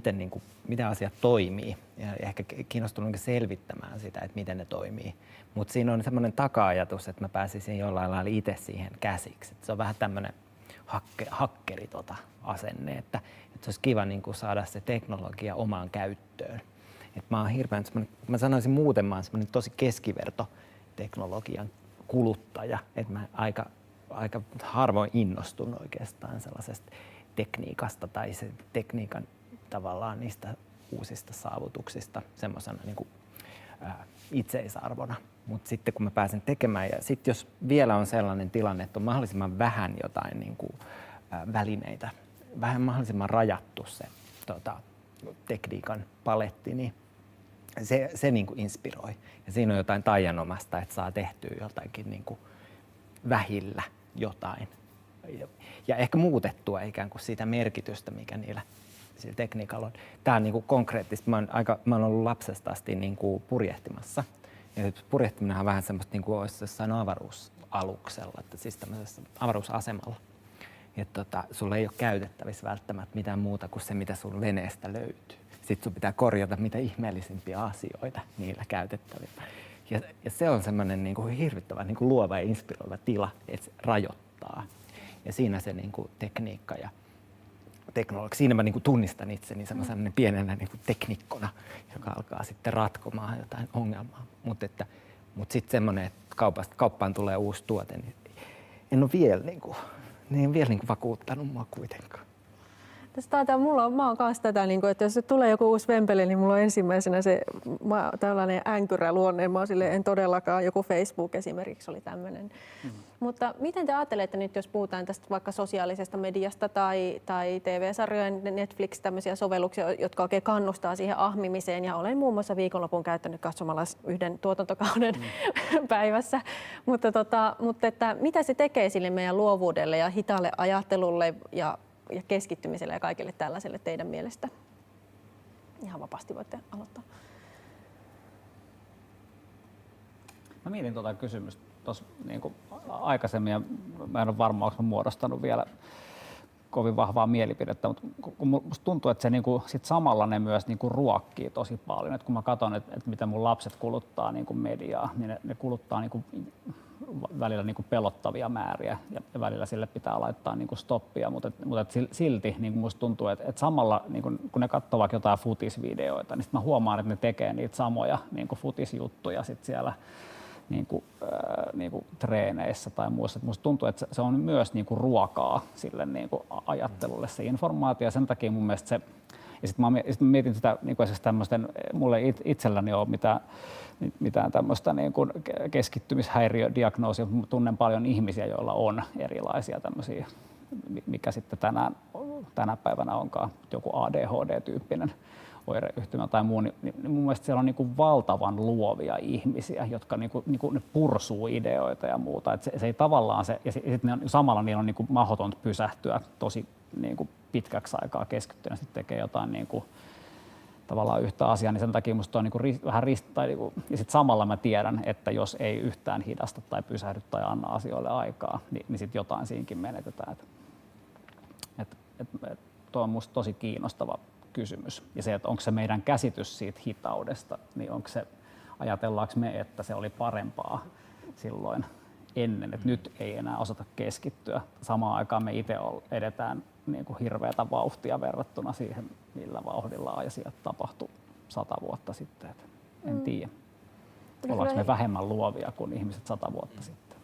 miten asiat toimii ja ehkä kiinnostunut selvittämään sitä, että miten ne toimii. Mutta siinä on semmoinen taka-ajatus, että mä pääsisin jollain lailla itse siihen käsiksi. Et se on vähän tämmöinen hakkeri asenne, että se olisi kiva niin kuin saada se teknologia omaan käyttöön. Et mä oon hirveän, mä sanoisin muuten, mä oon semmoinen tosi keskiverto teknologian kuluttaja, että mä aika harvoin innostun oikeastaan sellaisesta tekniikasta tai se tekniikan tavallaan niistä uusista saavutuksista semmoisena niin kuin itseisarvona. Mutta sitten kun mä pääsen tekemään ja sitten jos vielä on sellainen tilanne, että on mahdollisimman vähän jotain niin kuin, välineitä, mahdollisimman rajattu se tekniikan paletti, niin se niin kuin inspiroi. Ja siinä on jotain taianomasta, että saa tehtyä jotakin niin kuin vähillä jotain. Ja ehkä muutettua ikään kuin sitä merkitystä, mikä sillä tekniikalla on. Tämä on niin kuin konkreettista. Mä oon ollut lapsesta asti niin kuin purjehtimassa. Ja purjehtiminen on vähän semmoista niin kuin olisi jossain avaruusaluksella, että siis tämmöisessä avaruusasemalla. Että sulla ei ole käytettävissä välttämättä mitään muuta kuin se, mitä sun veneestä löytyy. Sitten sun pitää korjata mitä ihmeellisimpiä asioita niillä käytettävillä. Ja se on semmoinen niin kuin hirvittävän niin kuin luova ja inspiroiva tila, että se rajoittaa. Ja siinä se niin kuin tekniikka ja teknologia. Siinä mä niin kuin tunnistan itseni semmoisena pienenä niin kuin teknikkona, joka alkaa sitten ratkomaan jotain ongelmaa. Mutta sitten semmoinen, että kauppaan tulee uusi tuote, niin en ole vielä vakuuttanut mua kuitenkaan. Mä oon kanssa tätä, että jos tulee joku uusi vempele, niin mulla on ensimmäisenä se tällainen änkyrä luonne. Mä oon silleen, en todellakaan, joku Facebook esimerkiksi oli tämmöinen. Mutta miten te ajattelette nyt, jos puhutaan tästä vaikka sosiaalisesta mediasta tai TV-sarjojen, Netflix, tämmöisiä sovelluksia, jotka oikein kannustaa siihen ahmimiseen. Ja olen muun muassa viikonlopun käyttänyt katsomalla yhden tuotantokauden päivässä. Mutta että mitä se tekee sille meidän luovuudelle ja hitaalle ajattelulle ja keskittymiselle ja kaikille tällaiselle teidän mielestä? Ihan vapaasti voitte aloittaa. Mä mietin tuota kysymystä tuossa niin kuin aikaisemmin ja mä en ole varma, onko mä muodostanut vielä kovin vahvaa mielipidettä, mutta kun musta tuntuu, että se niin kuin, sit samalla ne myös niin kuin ruokkii tosi paljon. Et kun mä katson, että mitä mun lapset kuluttaa niin kuin mediaa, niin ne kuluttaa niin kuin välillä niin kuin pelottavia määriä ja välillä sille pitää laittaa niin kuin stoppia, mutta silti niin kuin musta tuntuu, että samalla niin kun ne katsoo vaikka jotain futisvideoita, niin sit mä huomaan, että ne tekee niitä samoja niin kuin futisjuttuja sit siellä niin kuin treeneissä tai muussa. Musta tuntuu, että se on myös niin kuin ruokaa sille niin kuin ajattelulle se informaatio ja sen takia mun mielestä se. Ja sitten mä mietin sitä niin kuin tämmöisten, mulle itselläni ole mitään tämmöistä niin kuin keskittymishäiriödiagnoosia, mutta tunnen paljon ihmisiä, joilla on erilaisia tämmöisiä, mikä sitten tänä päivänä onkaan joku ADHD-tyyppinen oireyhtymä tai muu, niin mun mielestä siellä on niin kuin valtavan luovia ihmisiä, jotka niin kuin ne pursuu ideoita ja muuta. Et se ei tavallaan ja sitten samalla niillä on niin kuin mahdotonta pysähtyä tosi niin kuin pitkäksi aikaa keskittyä, sitten tekee jotain niin kuin, tavallaan yhtä asiaa, niin sen takia musta on niin kuin vähän ja sitten samalla mä tiedän, että jos ei yhtään hidasta tai pysähdy tai anna asioille aikaa, niin sitten jotain siinkin menetetään. Tuo on musta tosi kiinnostava kysymys. Ja se, että onko se meidän käsitys siitä hitaudesta, niin ajatellaanko me, että se oli parempaa silloin ennen, että nyt ei enää osata keskittyä. Samaan aikaan me itse edetään niin kuin hirveätä vauhtia verrattuna siihen, millä vauhdilla ajasiat tapahtui 100 vuotta sitten. En tiedä. Ollaanko me vähemmän luovia kuin ihmiset 100 vuotta sitten?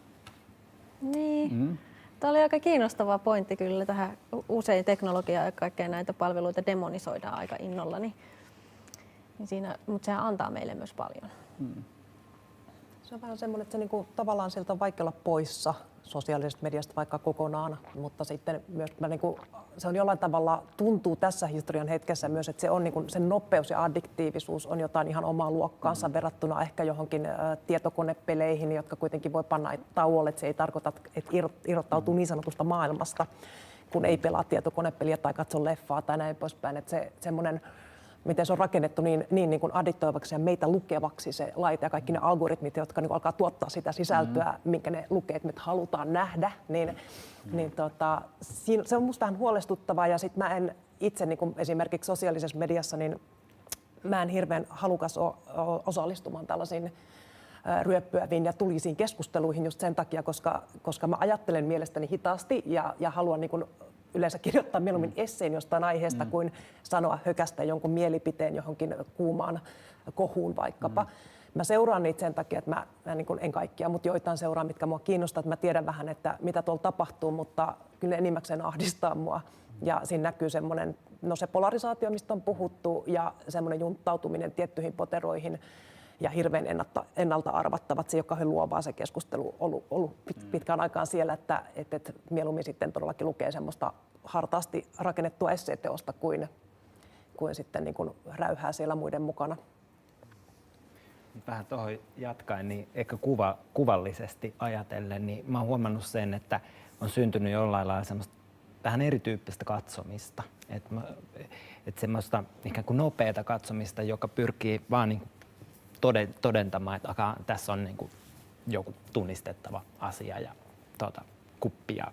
Niin. Tämä oli aika kiinnostava pointti kyllä. Tähän usein teknologiaa ja kaikkea näitä palveluita demonisoidaan aika innolla, mutta sehän antaa meille myös paljon. Se on vähän semmoinen, että se niinku, tavallaan sieltä on vaikea olla poissa sosiaalisesta mediasta vaikka kokonaan, mutta sitten myös niinku, se on jollain tavalla, tuntuu tässä historian hetkessä myös, että se on niinku, sen nopeus ja addiktiivisuus on jotain ihan omaa luokkaansa verrattuna ehkä johonkin tietokonepeleihin, jotka kuitenkin voi panna tauolle, että se ei tarkoita, että irrottautuu niin sanotusta maailmasta, kun ei pelaa tietokonepeliä tai katso leffaa tai näin poispäin, että se semmoinen, miten se on rakennettu niin kuin addiktoivaksi ja meitä lukevaksi se laite ja kaikki ne algoritmit, jotka niin alkaa tuottaa sitä sisältöä, minkä ne lukee, että me halutaan nähdä, se on musta vähän huolestuttavaa ja sitten mä en itse niin kuin esimerkiksi sosiaalisessa mediassa, niin mä en hirveän halukas osallistumaan tällaisiin ryöppyäviin ja tulisiin keskusteluihin just sen takia, koska mä ajattelen mielestäni hitaasti ja haluan niin kuin yleensä kirjoittaa mieluummin esseen jostain aiheesta kuin sanoa hökästä jonkun mielipiteen johonkin kuumaan kohuun vaikkapa. Mä seuraan niitä sen takia, että mä niin kuin, en kaikkia, mutta joitain seuraan, mitkä mua kiinnostaa, että mä tiedän vähän, että mitä tuolla tapahtuu, mutta kyllä ne enimmäkseen ahdistaa mua. Ja siinä näkyy semmoinen, se polarisaatio, mistä on puhuttu, ja semmoinen junttautuminen tiettyihin poteroihin ja hirveän ennalta arvattavat. Se ei ole kauhean luovaa se keskustelu ollut pitkään aikaan siellä, että mieluummin sitten todellakin lukee semmoista hartaasti rakennettua esseeteosta kuin sitten niin kuin räyhää siellä muiden mukana. Vähän tuohon jatkaen, niin ehkä kuvallisesti ajatellen, niin mä oon huomannut sen, että on syntynyt jollain lailla semmoista vähän erityyppistä katsomista. Että semmoista ikään kuin nopeata katsomista, joka pyrkii vaan niin todentamaan, että tässä on niin kuin joku tunnistettava asia ja kuppi ja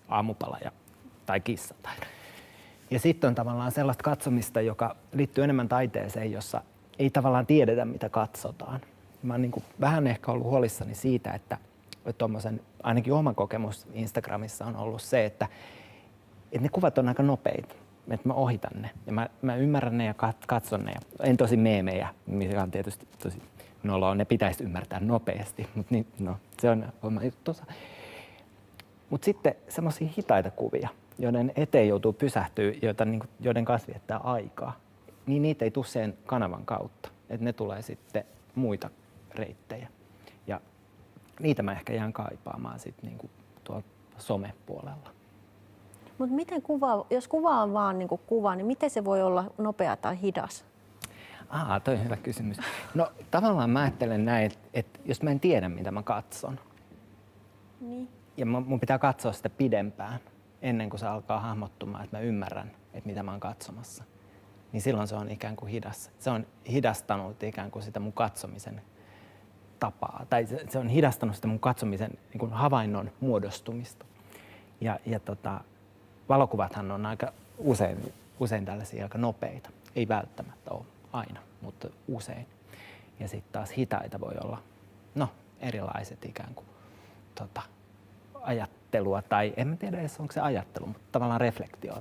aamupala tai kissa. Ja sitten on tavallaan sellaista katsomista, joka liittyy enemmän taiteeseen, jossa ei tavallaan tiedetä, mitä katsotaan. Mä oon niin kuin vähän ehkä ollut huolissani siitä, että ainakin oma kokemus Instagramissa on ollut se, että ne kuvat on aika nopeita, että mä ohitan ne ja mä ymmärrän ne ja katson ne. En tosi meemejä, mikä on tietysti tosi ne pitäisi ymmärtää nopeasti, mutta se on oma juttusa. Mutta sitten semmoisia hitaita kuvia, joiden eteen joutuu pysähtyä, joiden kanssa viettää aikaa, niin niitä ei tule sen kanavan kautta, että ne tulee sitten muita reittejä. Ja niitä mä ehkä jään kaipaamaan sitten niinku tuolla somepuolella. Mutta miten jos kuva on vaan niinku kuva, niin miten se voi olla nopea tai hidas? Toi on hyvä kysymys. No tavallaan mä ajattelen näin, että jos mä en tiedä, mitä mä katson, niin. Ja mun pitää katsoa sitä pidempään ennen kuin se alkaa hahmottumaan, että mä ymmärrän, että mitä mä oon katsomassa, niin silloin se on ikään kuin hidas. Se on hidastanut ikään kuin sitä mun katsomisen tapaa, tai se on hidastanut sitä mun katsomisen niin kuin havainnon muodostumista. Ja valokuvathan on aika usein tällaisia aika nopeita. Ei välttämättä ole aina, mutta usein. Ja sitten taas hitaita voi olla erilaiset ikään kuin ajattelua, tai en mä tiedä edes onko se ajattelu, mutta tavallaan reflektio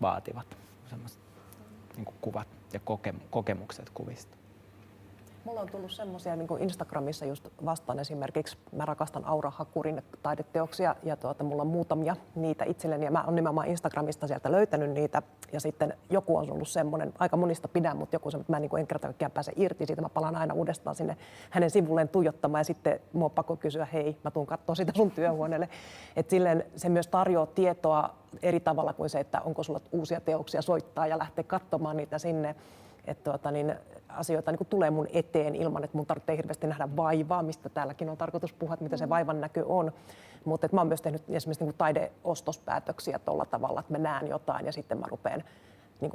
vaativat semmoiset niin kuin kuvat ja kokemukset kuvista. Mulla on tullut semmoisia niin kuin Instagramissa just vastaan esimerkiksi, mä rakastan Aura Hakurin taideteoksia ja mulla on muutamia niitä itselleni ja mä oon nimenomaan Instagramista sieltä löytänyt niitä ja sitten joku on ollut semmoinen, aika monista pidän, mutta joku semmoinen, että mä en, niin kuin en kerta kaikkiaan pääse irti siitä, mä palaan aina uudestaan sinne hänen sivulleen tuijottamaan ja sitten mua on pakko kysyä, hei, mä tuun katsoa sitä sun työhuoneelle. Että silleen se myös tarjoaa tietoa eri tavalla kuin se, että onko sulla uusia teoksia soittaa ja lähteä katsomaan niitä sinne. Että asioita niin kuin tulee mun eteen ilman, että mun tarvitsee hirveästi nähdä vaivaa, mistä täälläkin on tarkoitus puhua, että mitä se vaivan näkö on. Mutta mä oon myös tehnyt esimerkiksi niin kuin taideostospäätöksiä tuolla tavalla, että mä näen jotain ja sitten mä rupean, niin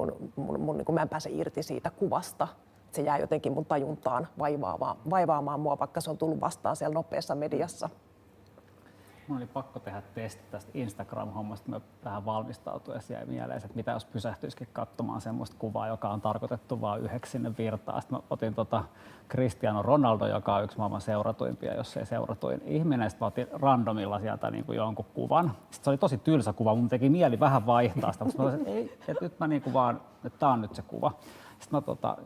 kuin mä en pääse irti siitä kuvasta. Se jää jotenkin mun tajuntaan vaivaamaan mua, vaikka se on tullut vastaan siellä nopeassa mediassa. Mun oli pakko tehdä testi tästä Instagram-hommasta. Mä vähän valmistautuessa jäi mieleen, että mitä jos pysähtyisikin katsomaan semmoista kuvaa, joka on tarkoitettu vain yhdeksi sinne virtaan. Sitten mä otin Cristiano Ronaldo, joka on yksi maailman seuratuimpia, jos ei seuratuin ihminen. Sitten mä otin randomilla sieltä niin kuin jonkun kuvan. Sitten se oli tosi tylsä kuva. Mun teki mieli vähän vaihtaa sitä, mutta mä olisin, että ei, että nyt mä niin kuin vaan, että tää on nyt se kuva. Sitten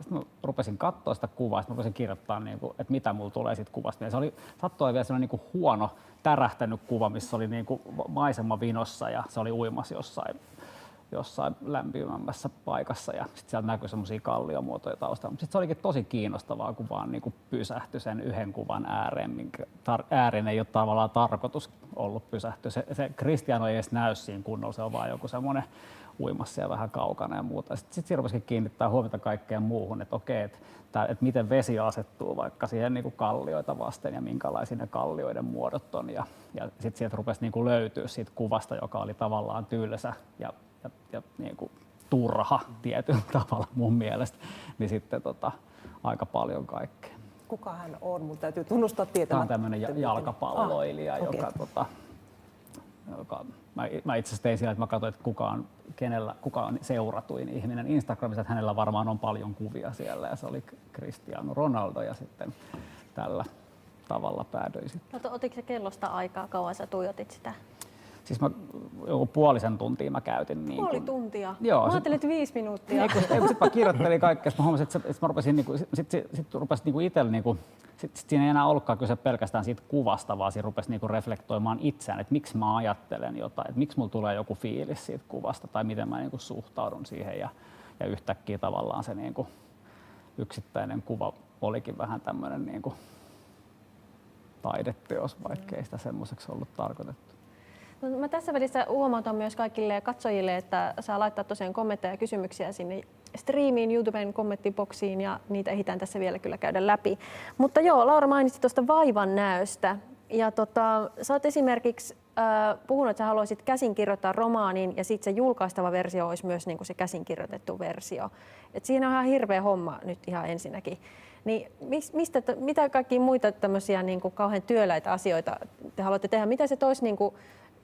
mä rupesin katsoa sitä kuvaa, sitten mä rupesin kirjoittaa, että mitä mulla tulee siitä kuvasta. Ja se oli sattui vielä sellainen huono, tärähtänyt kuva, missä oli maisema vinossa ja se oli uimassa jossain lämpimämmässä paikassa ja sitten siellä näkyi semmoisia kalliomuotoja taustalla. Sitten se olikin tosi kiinnostavaa, kun vaan pysähtyi sen yhden kuvan ääreen, minkä ääreen ei ole tavallaan tarkoitus ollut pysähtyä. Se Cristiano ei edes näy siinä kunnolla, se on vaan joku semmoinen uimassa ja vähän kaukana ja muuta. Sitten siinä rupesikin kiinnittää huomiota kaikkeen muuhun, että okei, että miten vesi asettuu vaikka siihen niin kuin kallioita vasten ja minkälaisia ne kallioiden muodot on. Ja sitten sieltä rupesi niin kuin löytyä siitä kuvasta, joka oli tavallaan tylsä ja niin kuin turha tietyllä tavalla mun mielestä, niin sitten aika paljon kaikkea. Kuka hän on? Mun täytyy tunnustaa tietämättä. Tämä on tämmöinen jalkapalloilija, joka mä itse asiassa tein siellä, että mä katsoin, että kuka on seuratuin ihminen Instagramissa, että hänellä varmaan on paljon kuvia siellä ja se oli Cristiano Ronaldo ja sitten tällä tavalla päädyin sitten. Otitko se kellosta aikaa, kauan sä tuijotit sitä? Siis mä joku puolisen tuntia mä käytin. Niin Puoli tuntia? Joo. Mä ajattelin, että 5 minuuttia. Sitten mä kirjoittelin kaikkea, mä huomasin, että mä rupesin, sit rupesi itsellä, sit siinä ei enää ollutkaan kyse pelkästään siitä kuvasta, vaan siinä rupesi reflektoimaan itseään, että miksi mä ajattelen jotain, että miksi mulla tulee joku fiilis siitä kuvasta tai miten mä suhtaudun siihen ja yhtäkkiä tavallaan se yksittäinen kuva olikin vähän tämmöinen taideteos, vaikka ei sitä semmoiseksi ollut tarkoitettu. No, mä tässä välissä huomautan myös kaikille katsojille, että saa laittaa tosiaan kommentteja ja kysymyksiä sinne striimiin, YouTuben kommenttiboksiin ja niitä ehditään tässä vielä kyllä käydä läpi. Mutta joo, Laura mainitsi tuosta vaivan näöstä ja sä oot esimerkiksi puhunut, että sä haluaisit käsin kirjoittaa romaanin ja sitten se julkaistava versio olisi myös niin kuin se käsin kirjoitettu versio. Et siinä on ihan hirveä homma nyt ihan ensinnäkin. Niin mitä kaikkia muita tämmöisiä niin kuin kauhean työläitä asioita te haluatte tehdä? Mitä se toisi niin kuin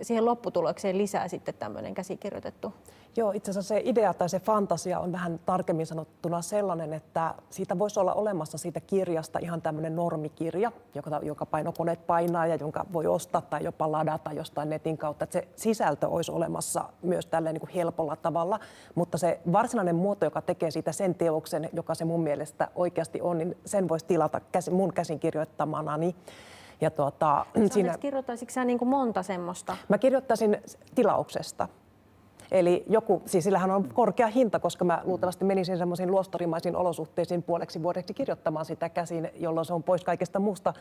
siihen lopputulokseen lisää sitten tämmöinen käsikirjoitettu? Joo, itse asiassa se idea tai se fantasia on vähän tarkemmin sanottuna sellainen, että siitä voisi olla olemassa siitä kirjasta ihan tämmöinen normikirja, joka painokoneet painaa ja jonka voi ostaa tai jopa ladata jostain netin kautta. Että se sisältö olisi olemassa myös tälleen niin kuin helpolla tavalla, mutta se varsinainen muoto, joka tekee siitä sen teoksen, joka se mun mielestä oikeasti on, niin sen voisi tilata mun käsin kirjoittamanani. Ja kirjoittaisitko sä niin kuin monta semmoista? Mä kirjoittaisin tilauksesta. Eli sillähän on korkea hinta, koska mä luultavasti menisin semmoisiin luostarimaisiin olosuhteisiin puoleksi vuodeksi kirjoittamaan sitä käsin, jolloin se on pois kaikesta muusta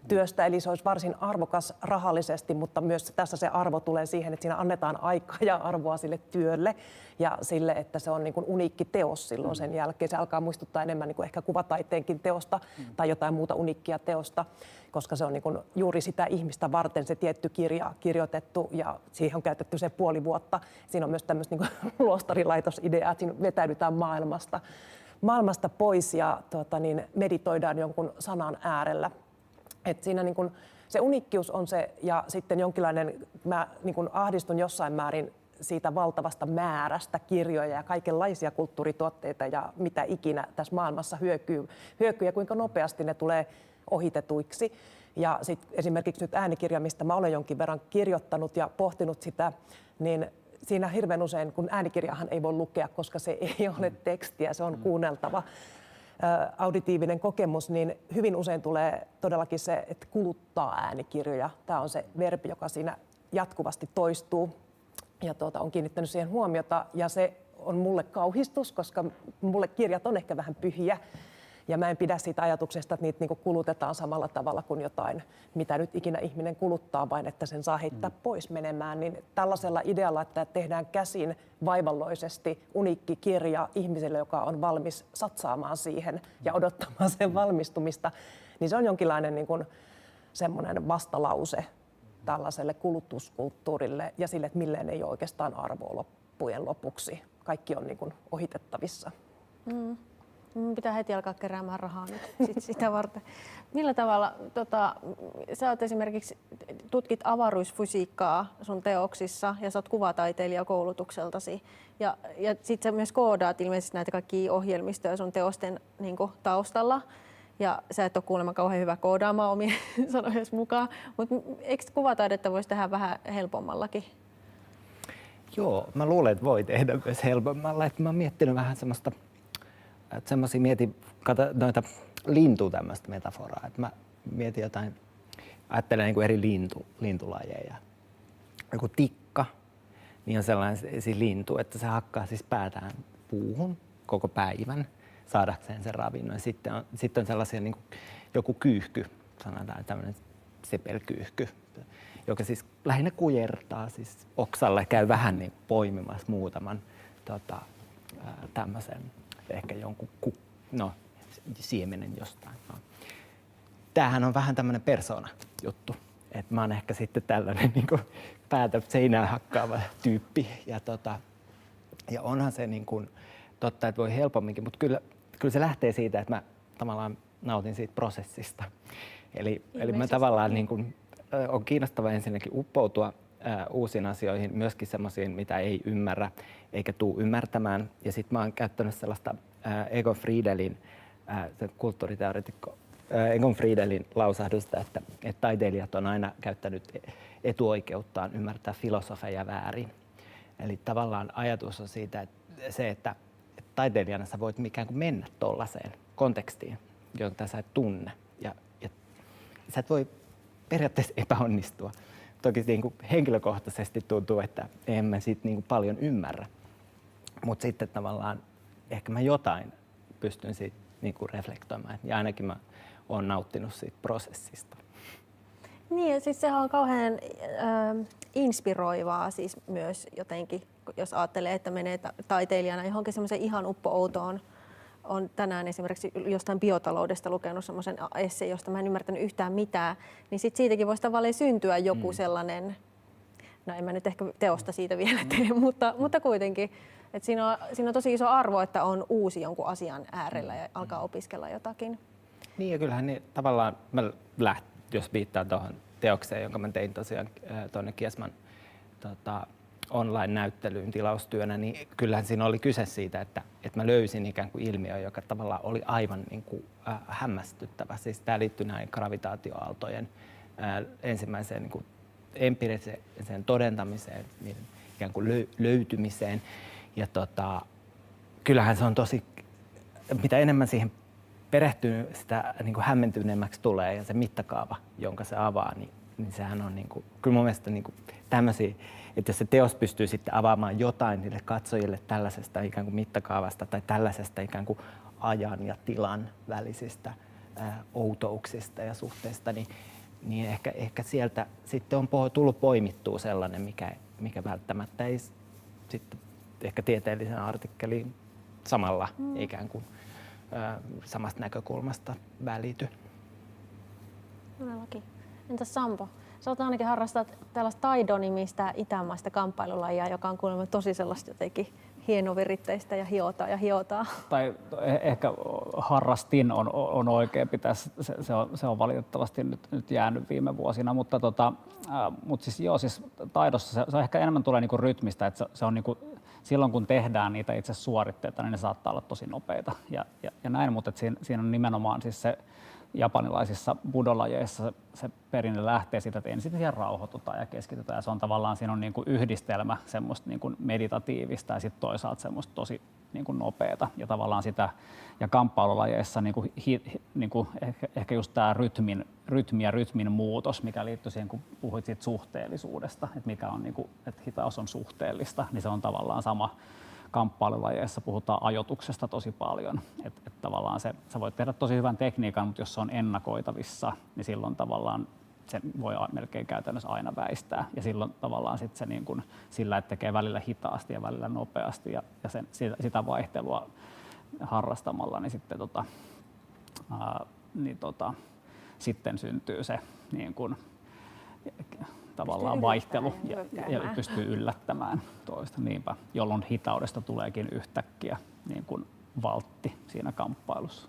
työstä. Eli se olisi varsin arvokas rahallisesti, mutta myös tässä se arvo tulee siihen, että siinä annetaan aikaa ja arvoa sille työlle ja sille, että se on niin kuin uniikki teos silloin sen jälkeen. Se alkaa muistuttaa enemmän niin kuin ehkä kuvataiteenkin teosta tai jotain muuta uniikkia teosta, koska se on niin kuin juuri sitä ihmistä varten se tietty kirja kirjoitettu ja siihen on käytetty se puoli vuotta. Siinä on myös tämmöistä niin kuin luostarilaitosideaa, että siinä vetäydytään maailmasta pois ja meditoidaan jonkun sanan äärellä. Et siinä niin kuin se uniikkius on se ja sitten jonkinlainen, mä niin kuin ahdistun jossain määrin siitä valtavasta määrästä kirjoja ja kaikenlaisia kulttuurituotteita ja mitä ikinä tässä maailmassa hyökyy ja kuinka nopeasti ne tulee ohitetuiksi. Ja sitten esimerkiksi nyt äänikirja, mistä mä olen jonkin verran kirjoittanut ja pohtinut sitä, niin siinä hirveän usein, kun äänikirjahan ei voi lukea, koska se ei ole tekstiä, se on kuunneltava auditiivinen kokemus, niin hyvin usein tulee todellakin se, että kuluttaa äänikirjoja. Tämä on se verbi, joka siinä jatkuvasti toistuu ja on kiinnittänyt siihen huomiota ja se on mulle kauhistus, koska mulle kirjat on ehkä vähän pyhiä. Ja mä en pidä siitä ajatuksesta, että niitä niinku kulutetaan samalla tavalla kuin jotain, mitä nyt ikinä ihminen kuluttaa, vain että sen saa heittää pois menemään. Niin tällaisella idealla, että tehdään käsin vaivalloisesti uniikki kirja ihmiselle, joka on valmis satsaamaan siihen ja odottamaan sen valmistumista, niin se on jonkinlainen niin kuin semmoinen vastalause tällaiselle kulutuskulttuurille ja sille, että milleen ei ole oikeastaan arvoa loppujen lopuksi. Kaikki on niin kuin ohitettavissa. Pitää heti alkaa keräämään rahaa nyt sitä varten. Millä tavalla, sä oot esimerkiksi tutkit avaruusfysiikkaa sun teoksissa ja sä oot kuvataiteilija koulutukseltasi. Ja sit sä myös koodaat ilmeisesti näitä kaikkia ohjelmistoja sun teosten niin kuin taustalla. Ja sä et ole kuulemma kauhean hyvä koodaamaan omien sanojen mukaan, mutta eikö kuvataidetta voisi tehdä vähän helpommallakin? Joo, mä luulen, että voi tehdä myös helpommalla. Mä oon miettinyt vähän semmoista, että semmoisia noita tämmöistä metaforaa, että mä mietin jotain, ajattelen niin kuin eri lintulajeja. Joku tikka, niin on sellainen lintu, että se hakkaa siis päätään puuhun koko päivän saadakseen sen ravinnon. Ja sitten on sellaisia niin kuin joku kyyhky, sanotaan tämmöinen sepelkyyhky, joka siis lähinnä kujertaa siis oksalle, käy vähän niin poimimassa muutaman tämmöisen ehkä jonkun siemenen jostain. No. Tämähän on vähän tämmöinen persona-juttu. Et mä oon ehkä sitten tällainen niin kuin päätä seinään hakkaava tyyppi. Ja onhan se niin kuin totta, että voi helpomminkin, mutta kyllä se lähtee siitä, että mä tavallaan nautin siitä prosessista. Eli mä tavallaan niin kuin, on kiinnostavaa ensinnäkin uppoutua uusiin asioihin, myöskin semmoisiin, mitä ei ymmärrä eikä tule ymmärtämään. Ja sitten mä oon käyttänyt sellaista Egon Friedelin, kulttuuriteoreetikko Egon Friedelin lausahdusta, että taiteilijat on aina käyttänyt etuoikeuttaan ymmärtää filosofeja väärin. Eli tavallaan ajatus on siitä, että taiteilijana sä voit ikään kuin mennä tuollaiseen kontekstiin, jota sä et tunne. Ja sä et voi periaatteessa epäonnistua. Toki niin kuin henkilökohtaisesti tuntuu, että en mä siitä niin kuin paljon ymmärrä. Mutta sitten tavallaan ehkä mä jotain pystyn siitä niin kuin reflektoimaan. Ja ainakin mä oon nauttinut siitä prosessista. Niin, ja siis sehän on kauhean inspiroivaa siis myös jotenkin, jos ajattelee, että menee taiteilijana johonkin semmoisen ihan uppo-outoon. Olen tänään esimerkiksi jostain biotaloudesta lukenut semmoisen esseen, josta mä en ymmärtänyt yhtään mitään, niin sit siitäkin voisi tavallaan syntyä joku sellainen, no en mä nyt ehkä teosta siitä vielä tee, mutta kuitenkin, että siinä on tosi iso arvo, että on uusi jonkun asian äärellä ja alkaa opiskella jotakin. Niin ja kyllähän niin, tavallaan, jos viittaan tuohon teokseen, jonka mä tein tosiaan tuonne Kiasman online-näyttelyyn tilaustyönä, niin kyllähän siinä oli kyse siitä, että mä löysin ikään kuin ilmiö, joka tavallaan oli aivan niin kuin, hämmästyttävä. Siis tämä liittyy näin gravitaatioaaltojen ensimmäiseen niin kuin empiiriseen todentamiseen, niiden ikään kuin löytymiseen. Ja kyllähän se on tosi, mitä enemmän siihen perehtyy, sitä niin kuin hämmentyneemmäksi tulee ja se mittakaava, jonka se avaa, niin sehän on niin kuin, kyllä mun mielestä niin kuin tämmöisiä, että jos se teos pystyy sitten avaamaan jotain niille katsojille tällaisesta ikään kuin mittakaavasta tai tällaisesta ikään kuin ajan ja tilan välisistä outouksista ja suhteista, niin ehkä sieltä sitten on tullut poimittua sellainen, mikä välttämättä ei sitten ehkä tieteellisen artikkeliin samalla ikään kuin samasta näkökulmasta välity. Todellakin. Entäs Sampo? Sä oot ainakin harrastat tällaista Taido-nimistä itämaista kamppailulajia, joka on kuulemma tosi sellaista jotenkin hienoviritteistä ja hiotaa. Tai ehkä harrastin on oikeampi tässä, se on valitettavasti nyt jäänyt viime vuosina, mutta siis joo, siis taidossa se ehkä enemmän tulee niinku rytmistä, että se on niinku, silloin kun tehdään niitä itse suoritteita, niin ne saattaa olla tosi nopeita ja näin, mutta siinä on nimenomaan siis se japanilaisissa budolajeissa se perinne lähtee siitä, että ensin siihen rauhoitutaan ja keskitytään ja se on tavallaan, siinä on niin kuin yhdistelmä semmoista niin kuin meditatiivista ja sitten toisaalta semmoista tosi niin kuin nopeata ja tavallaan sitä ja kamppailulajeissa niin kuin ehkä just tämä rytmi ja rytmin muutos, mikä liittyy siihen, kun puhuit siitä suhteellisuudesta, että mikä on niin kuin, että hitaus on suhteellista, niin se on tavallaan sama. Kamppailulajeissa puhutaan ajoituksesta tosi paljon, että tavallaan sä voit tehdä tosi hyvän tekniikan, mutta jos se on ennakoitavissa, niin silloin tavallaan se voi melkein käytännössä aina väistää ja silloin tavallaan sit se niin kun sillä, että tekee välillä hitaasti ja välillä nopeasti ja sitä vaihtelua harrastamalla, niin sitten syntyy se niin kun, tavallaan vaihtelu ja pystyy yllättämään toista, niinpä, jolloin hitaudesta tuleekin yhtäkkiä niin kuin valtti siinä kamppailussa.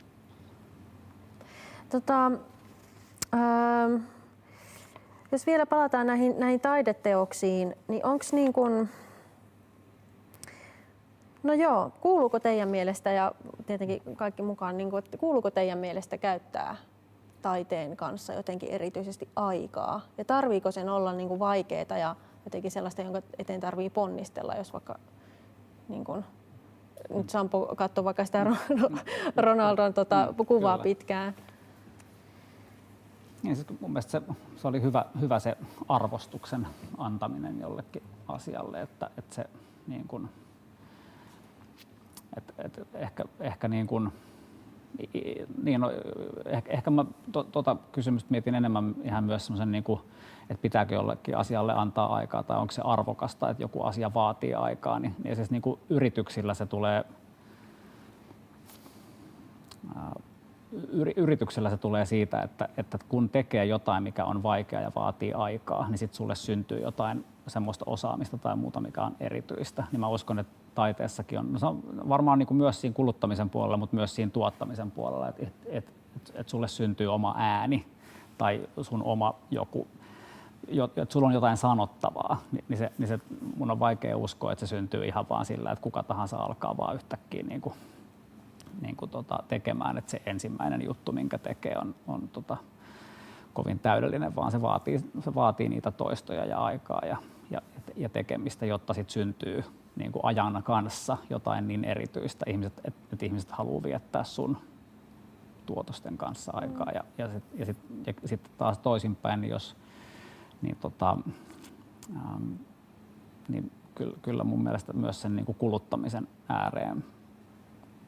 Jos vielä palataan näihin taideteoksiin, niin onko niin kuin, no joo, kuuluuko teidän mielestä ja tietenkin kaikki mukaan, niin kuin, että kuuluuko teidän mielestä käyttää taiteen kanssa jotenkin erityisesti aikaa? Ja tarviiko sen olla niin kuin vaikeaa ja jotenkin sellaista, jonka eteen tarvii ponnistella, jos vaikka niin kuin, nyt Sampo katsoo vaikka sitä Ronaldon kuvaa kyllä pitkään. Niin, siis mun mielestä se oli hyvä se arvostuksen antaminen jollekin asialle, että se niin kuin, ehkä niin kuin niin, no, ehkä mä tuota kysymystä mietin enemmän ihan myös semmoisen, niin kuin, että pitääkö jollekin asialle antaa aikaa tai onko se arvokasta, että joku asia vaatii aikaa. Niin siis niin kuin yrityksillä se tulee, yrityksellä se tulee siitä, että kun tekee jotain, mikä on vaikeaa ja vaatii aikaa, niin sitten sulle syntyy jotain semmoista osaamista tai muuta, mikä on erityistä. Niin mä uskon, että taiteessakin on, no se on varmaan niin kuin myös siinä kuluttamisen puolella, mutta myös siinä tuottamisen puolella, että sulle syntyy oma ääni tai sun oma joku, että sulla on jotain sanottavaa, niin se mun on vaikea uskoa, että se syntyy ihan vaan sillä, että kuka tahansa alkaa vaan yhtäkkiä niin kuin niin kuin, tekemään, että se ensimmäinen juttu, minkä tekee, on kovin täydellinen, vaan se vaatii niitä toistoja ja aikaa ja tekemistä, jotta sit syntyy niin kuin ajan kanssa jotain niin erityistä, että ihmiset haluaa viettää sun tuotosten kanssa aikaa. Ja sitten taas toisinpäin, niin kyllä mun mielestä myös sen niin kuin kuluttamisen ääreen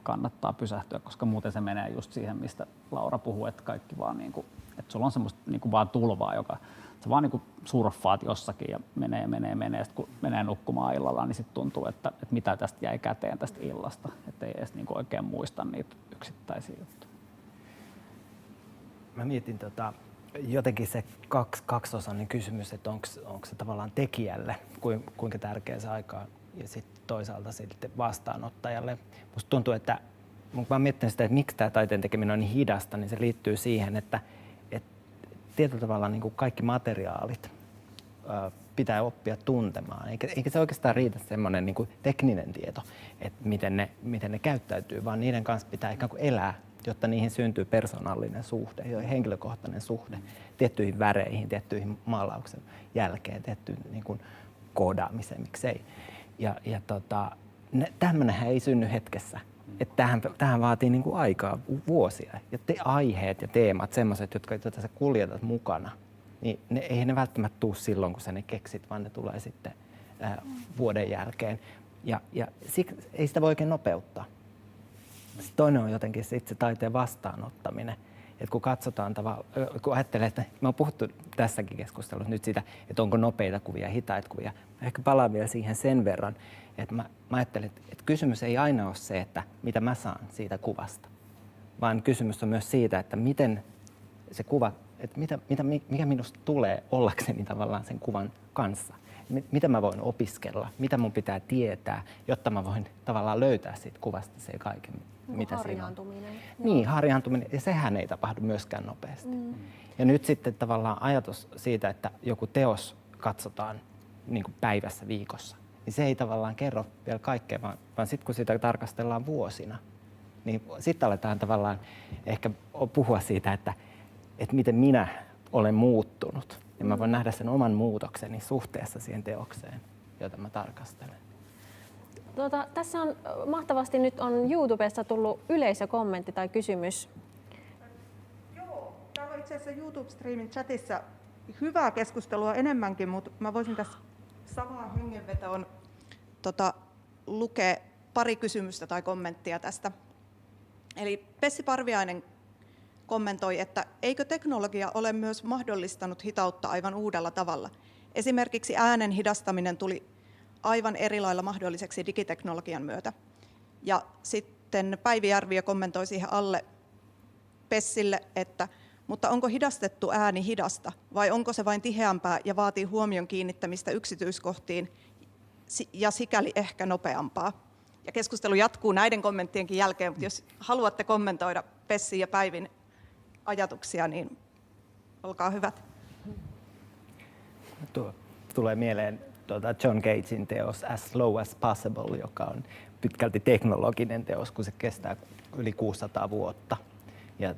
kannattaa pysähtyä, koska muuten se menee just siihen, mistä Laura puhuu, että kaikki vaan niin kuin, että sulla on semmoista niin kuin vaan tulvaa, joka sä vaan niin kuin surffaat jossakin ja menee. Sitten kun menee nukkumaan illalla, niin sitten tuntuu, että mitä tästä jäi käteen tästä illasta, että ei edes niin kuin oikein muista niitä yksittäisiä juttuja. Mä mietin jotenkin se kaksiosainen kysymys, että onko se tavallaan tekijälle, kuinka tärkeä se aika on, ja sitten toisaalta sitten vastaanottajalle. Musta tuntuu, että kun mä mietin sitä, että miksi tämä taiteen tekeminen on niin hidasta, niin se liittyy siihen, että tietyllä tavalla niin kuin kaikki materiaalit pitää oppia tuntemaan. Eikä se oikeastaan riitä semmoinen niin kuin tekninen tieto, että miten ne käyttäytyy, vaan niiden kanssa pitää ikään kuin elää, jotta niihin syntyy persoonallinen suhde, henkilökohtainen suhde tiettyihin väreihin, tiettyihin maalauksen jälkeen, tiettyyn niin kuin koodaamiseen, miksei. Tämmöinenhän ei synny hetkessä. Että tähän vaatii niin kuin aikaa, vuosia. Ja aiheet ja teemat, semmoiset, joita sä kuljetat mukana, niin ei ne välttämättä tule silloin, kun sä ne keksit, vaan ne tulee sitten vuoden jälkeen. Ja siksi ei sitä voi oikein nopeuttaa. Sitten toinen on jotenkin se taiteen vastaanottaminen. Et kun katsotaan kun ajattelee, että me on puhuttu tässäkin keskustelussa nyt siitä, että onko nopeita kuvia ja hitaita kuvia. Mä ehkä palaan vielä siihen sen verran, että mä ajattelen, että kysymys ei aina ole se, että mitä mä saan siitä kuvasta, vaan kysymys on myös siitä, että miten se kuva, että mikä minusta tulee ollakseni tavallaan sen kuvan kanssa. Mitä mä voin opiskella, mitä mun pitää tietää, jotta mä voin tavallaan löytää siitä kuvasta se kaiken, mitä siinä on. Niin, harjaantuminen, ja sehän ei tapahdu myöskään nopeasti. Ja nyt sitten tavallaan ajatus siitä, että joku teos katsotaan niin kuin päivässä, viikossa, niin se ei tavallaan kerro vielä kaikkea, vaan sitten kun sitä tarkastellaan vuosina, niin sitten aletaan tavallaan ehkä puhua siitä, että miten minä olen muuttunut. Ja mä voin nähdä sen oman muutokseni suhteessa siihen teokseen, jota mä tarkastelen. Tässä on mahtavasti nyt on YouTubessa tullut yleisökommentti tai kysymys. Joo, täällä on itse asiassa YouTube-striimin chatissa hyvää keskustelua enemmänkin, mutta mä voisin tässä samaan hengenvetoon lukea pari kysymystä tai kommenttia tästä. Eli Pessi Parviainen kommentoi, että eikö teknologia ole myös mahdollistanut hitautta aivan uudella tavalla. Esimerkiksi äänen hidastaminen tuli aivan eri lailla mahdolliseksi digiteknologian myötä. Ja sitten Päivi Järviö kommentoi siihen alle Pessille, että mutta onko hidastettu ääni hidasta vai onko se vain tiheämpää ja vaatii huomion kiinnittämistä yksityiskohtiin ja sikäli ehkä nopeampaa. Ja keskustelu jatkuu näiden kommenttienkin jälkeen, mutta jos haluatte kommentoida Pessin ja Päivin ajatuksia, niin olkaa hyvät. Tulee mieleen John Cagein teos As Slow as Possible, joka on pitkälti teknologinen teos, kun se kestää yli 600 vuotta. Ja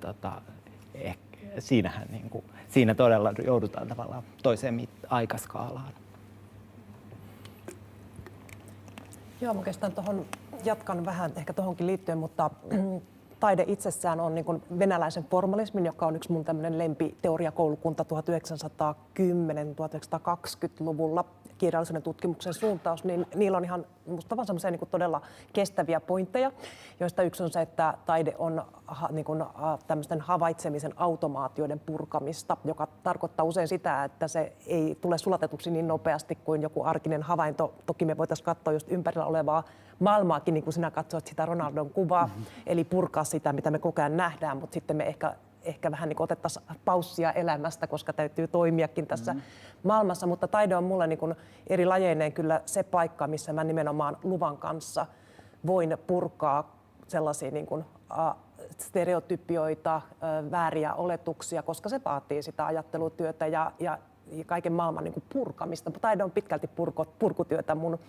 siinä todella joudutaan tavallaan toiseen aikaskaalaan. Joo, oikeastaan jatkan vähän ehkä tuohonkin liittyen, mutta taide itsessään on niin kuin venäläisen formalismin, joka on yksi mun tämmöinen lempiteoriakoulukunta 1910-1920-luvulla kirjallisuuden tutkimuksen suuntaus, niin niillä on ihan musta vaan semmoisia niin todella kestäviä pointteja, joista yksi on se, että taide on niin kuin, tämmöisten havaitsemisen automaatioiden purkamista, joka tarkoittaa usein sitä, että se ei tule sulatetuksi niin nopeasti kuin joku arkinen havainto. Toki me voitaisiin katsoa just ympärillä olevaa maailmaakin, niin kuin sinä katsoit sitä Ronaldon kuvaa, eli purkaa sitä, mitä me koko ajan nähdään, mutta sitten me ehkä vähän niin kuin otettaisiin paussia elämästä, koska täytyy toimiakin tässä maailmassa. Mutta taide on mulle niin kuin eri lajeineen kyllä se paikka, missä mä nimenomaan luvan kanssa voin purkaa sellaisia niin kuin, stereotypioita, vääriä oletuksia, koska se vaatii sitä ajattelutyötä ja kaiken maailman niin kuin purkamista. Taide on pitkälti purkutyötä mun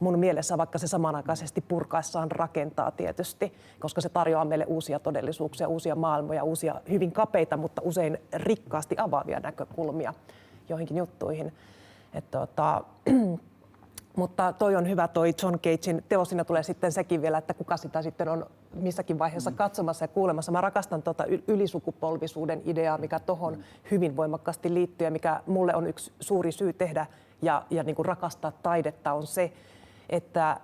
mun mielessä, vaikka se samanaikaisesti purkaessaan rakentaa tietysti, koska se tarjoaa meille uusia todellisuuksia, uusia maailmoja, uusia hyvin kapeita, mutta usein rikkaasti avaavia näkökulmia joihinkin juttuihin. Mutta toi on hyvä, toi John Cagein teos, siinä tulee sitten sekin vielä, että kuka sitä sitten on missäkin vaiheessa katsomassa ja kuulemassa. Mä rakastan ylisukupolvisuuden ideaa, mikä tohon hyvin voimakkaasti liittyy ja mikä mulle on yksi suuri syy tehdä ja niin kuin rakastaa taidetta on se, että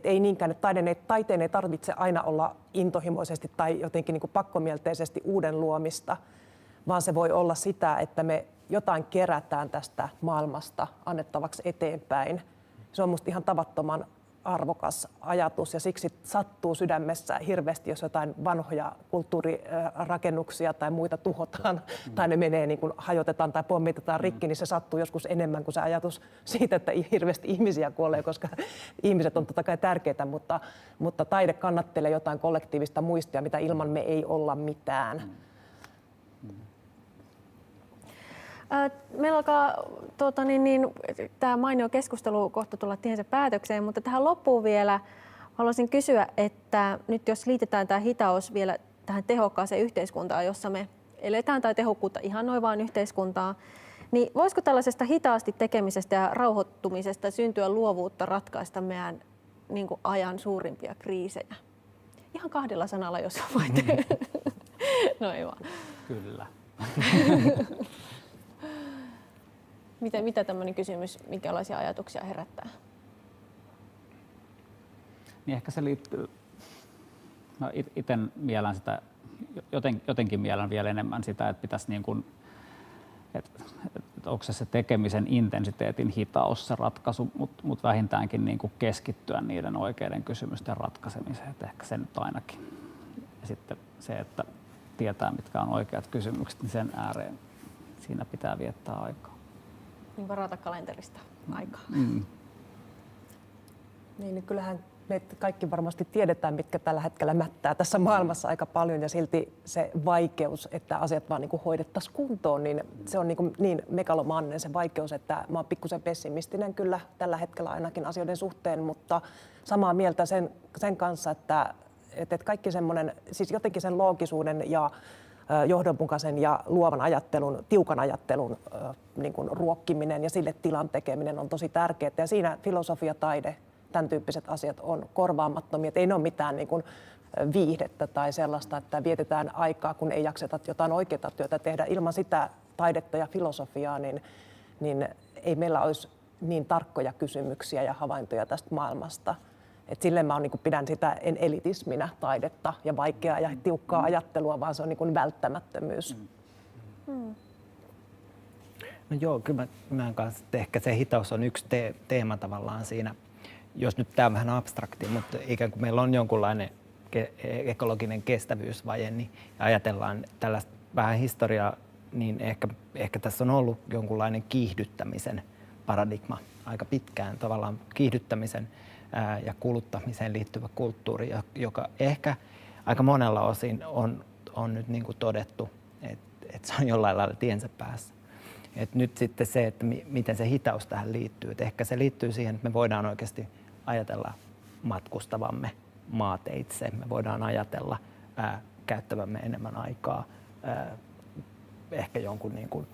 ei niinkään, että taiteen ei tarvitse aina olla intohimoisesti tai jotenkin niin kuin pakkomielteisesti uuden luomista, vaan se voi olla sitä, että me jotain kerätään tästä maailmasta annettavaksi eteenpäin. Se on musta ihan tavattoman arvokas ajatus ja siksi sattuu sydämessä hirveästi, jos jotain vanhoja kulttuurirakennuksia tai muita tuhotaan tai ne menee niin kuin hajotetaan tai pommitetaan rikki, niin se sattuu joskus enemmän kuin se ajatus siitä, että hirveästi ihmisiä kuolee, koska ihmiset on totta kai tärkeitä, mutta taide kannattelee jotain kollektiivista muistia, mitä ilman me ei olla mitään. Meillä alkaa tämä mainio keskustelu kohta tulla tiensä päätökseen, mutta tähän loppuun vielä haluaisin kysyä, että nyt jos liitetään tämä hitaus vielä tähän tehokkaaseen yhteiskuntaan, jossa me eletään tai tehokkuutta ihan noin vaan yhteiskuntaa, niin voisiko tällaisesta hitaasti tekemisestä ja rauhoittumisesta syntyä luovuutta ratkaista meidän niin kuin ajan suurimpia kriisejä? Ihan 2 sanalla, jos voitte. No ei vaan. Kyllä. Mitä tämmöinen kysymys, minkälaisia ajatuksia herättää? Niin ehkä se liittyy, mä itse miellän sitä, jotenkin miellän vielä enemmän sitä, että pitäisi niin kuin, että onko se tekemisen intensiteetin hitaus se ratkaisu, mutta vähintäänkin niin kuin keskittyä niiden oikeiden kysymysten ratkaisemiseen, että ehkä se nyt ainakin. Ja sitten se, että tietää mitkä on oikeat kysymykset, niin sen ääreen siinä pitää viettää aikaa. Niin varata kalenterista aikaa. Niin kyllähän me kaikki varmasti tiedetään, mitkä tällä hetkellä mättää tässä maailmassa aika paljon ja silti se vaikeus, että asiat vaan niin kuin hoidettaisiin kuntoon, niin se on niin megalomaaninen se vaikeus, että mä oon pikkusen pessimistinen kyllä tällä hetkellä ainakin asioiden suhteen, mutta samaa mieltä sen kanssa, että kaikki semmoinen, siis jotenkin sen loogisuuden ja johdonmukaisen ja luovan ajattelun, tiukan ajattelun niin kuin ruokkiminen ja sille tilan tekeminen on tosi tärkeää. Ja siinä filosofia, taide, tämän tyyppiset asiat on korvaamattomia. Ei ne ole mitään niin kuin viihdettä tai sellaista, että vietetään aikaa, kun ei jakseta jotain oikeaa työtä tehdä. Ilman sitä taidetta ja filosofiaa, niin ei meillä olisi niin tarkkoja kysymyksiä ja havaintoja tästä maailmasta. Et silleen mä pidän sitä en elitisminä taidetta ja vaikeaa ja tiukkaa ajattelua, vaan se on niin välttämättömyys. No joo, kyllä mä kanssa, ehkä se hitaus on yksi teema tavallaan siinä, jos nyt tämä on vähän abstrakti, mutta ikään kuin meillä on jonkunlainen ekologinen kestävyysvaje, niin ajatellaan tällaista vähän historiaa, niin ehkä tässä on ollut jonkunlainen kiihdyttämisen paradigma aika pitkään, tavallaan kiihdyttämisen ja kuluttamiseen liittyvä kulttuuri, joka ehkä aika monella osin on nyt niin kuin todettu, että se on jollain lailla tiensä päässä. Et nyt sitten se, että miten se hitaus tähän liittyy. Et ehkä se liittyy siihen, että me voidaan oikeasti ajatella matkustavamme maateitse. Me voidaan ajatella käyttävämme enemmän aikaa ehkä jonkun niin kuin,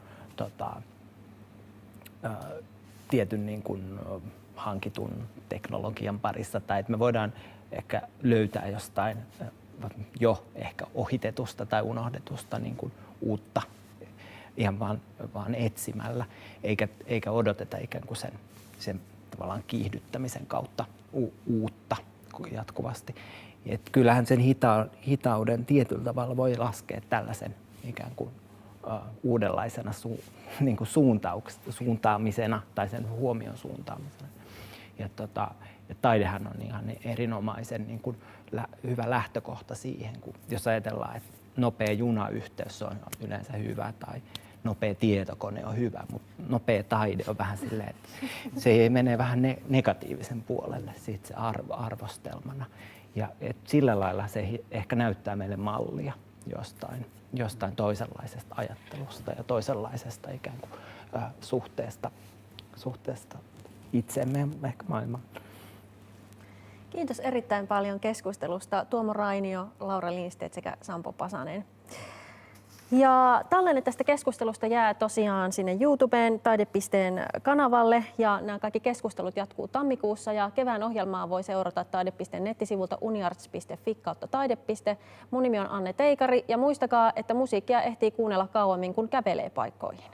tietyn niin kuin, hankitun teknologian parissa. Tai että me voidaan ehkä löytää jostain jo ehkä ohitetusta tai unohdetusta niin kuin uutta ihan vaan etsimällä, eikä odoteta ikään kuin sen tavallaan kiihdyttämisen kautta uutta jatkuvasti. Et kyllähän sen hitauden tietyllä tavalla voi laskea tällaisen ikään kuin uudenlaisena niin kuin suuntaamisena tai sen huomion suuntaamisena. Ja taidehan on ihan erinomaisen niin kuin hyvä lähtökohta siihen, jos ajatellaan, että nopea junayhteys on yleensä hyvä tai nopea tietokone on hyvä, mutta nopea taide on vähän silleen, että se menee vähän negatiivisen puolelle siitä se arvostelmana. Ja sillä lailla se ehkä näyttää meille mallia jostain toisenlaisesta ajattelusta ja toisenlaisesta ikään kuin suhteesta itsemme ehkä maailman. Kiitos erittäin paljon keskustelusta Tuomo Rainio, Laura Lindstedt sekä Sampo Pasanen. Ja tallenne tästä keskustelusta jää tosiaan sinne YouTubeen Taidepisteen kanavalle ja nämä kaikki keskustelut jatkuu tammikuussa ja kevään ohjelmaa voi seurata Taidepisteen nettisivulta uniarts.fi/taidepiste. Mun nimi on Anne Teikari ja muistakaa, että musiikkia ehtii kuunnella kauemmin kun kävelee paikkoihin.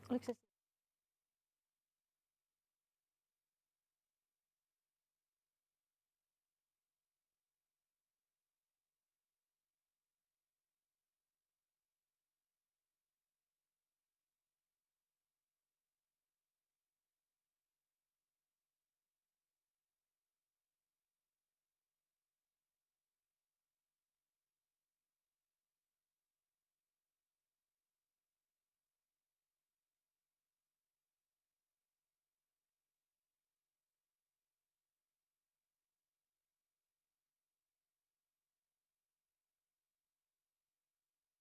Oliko se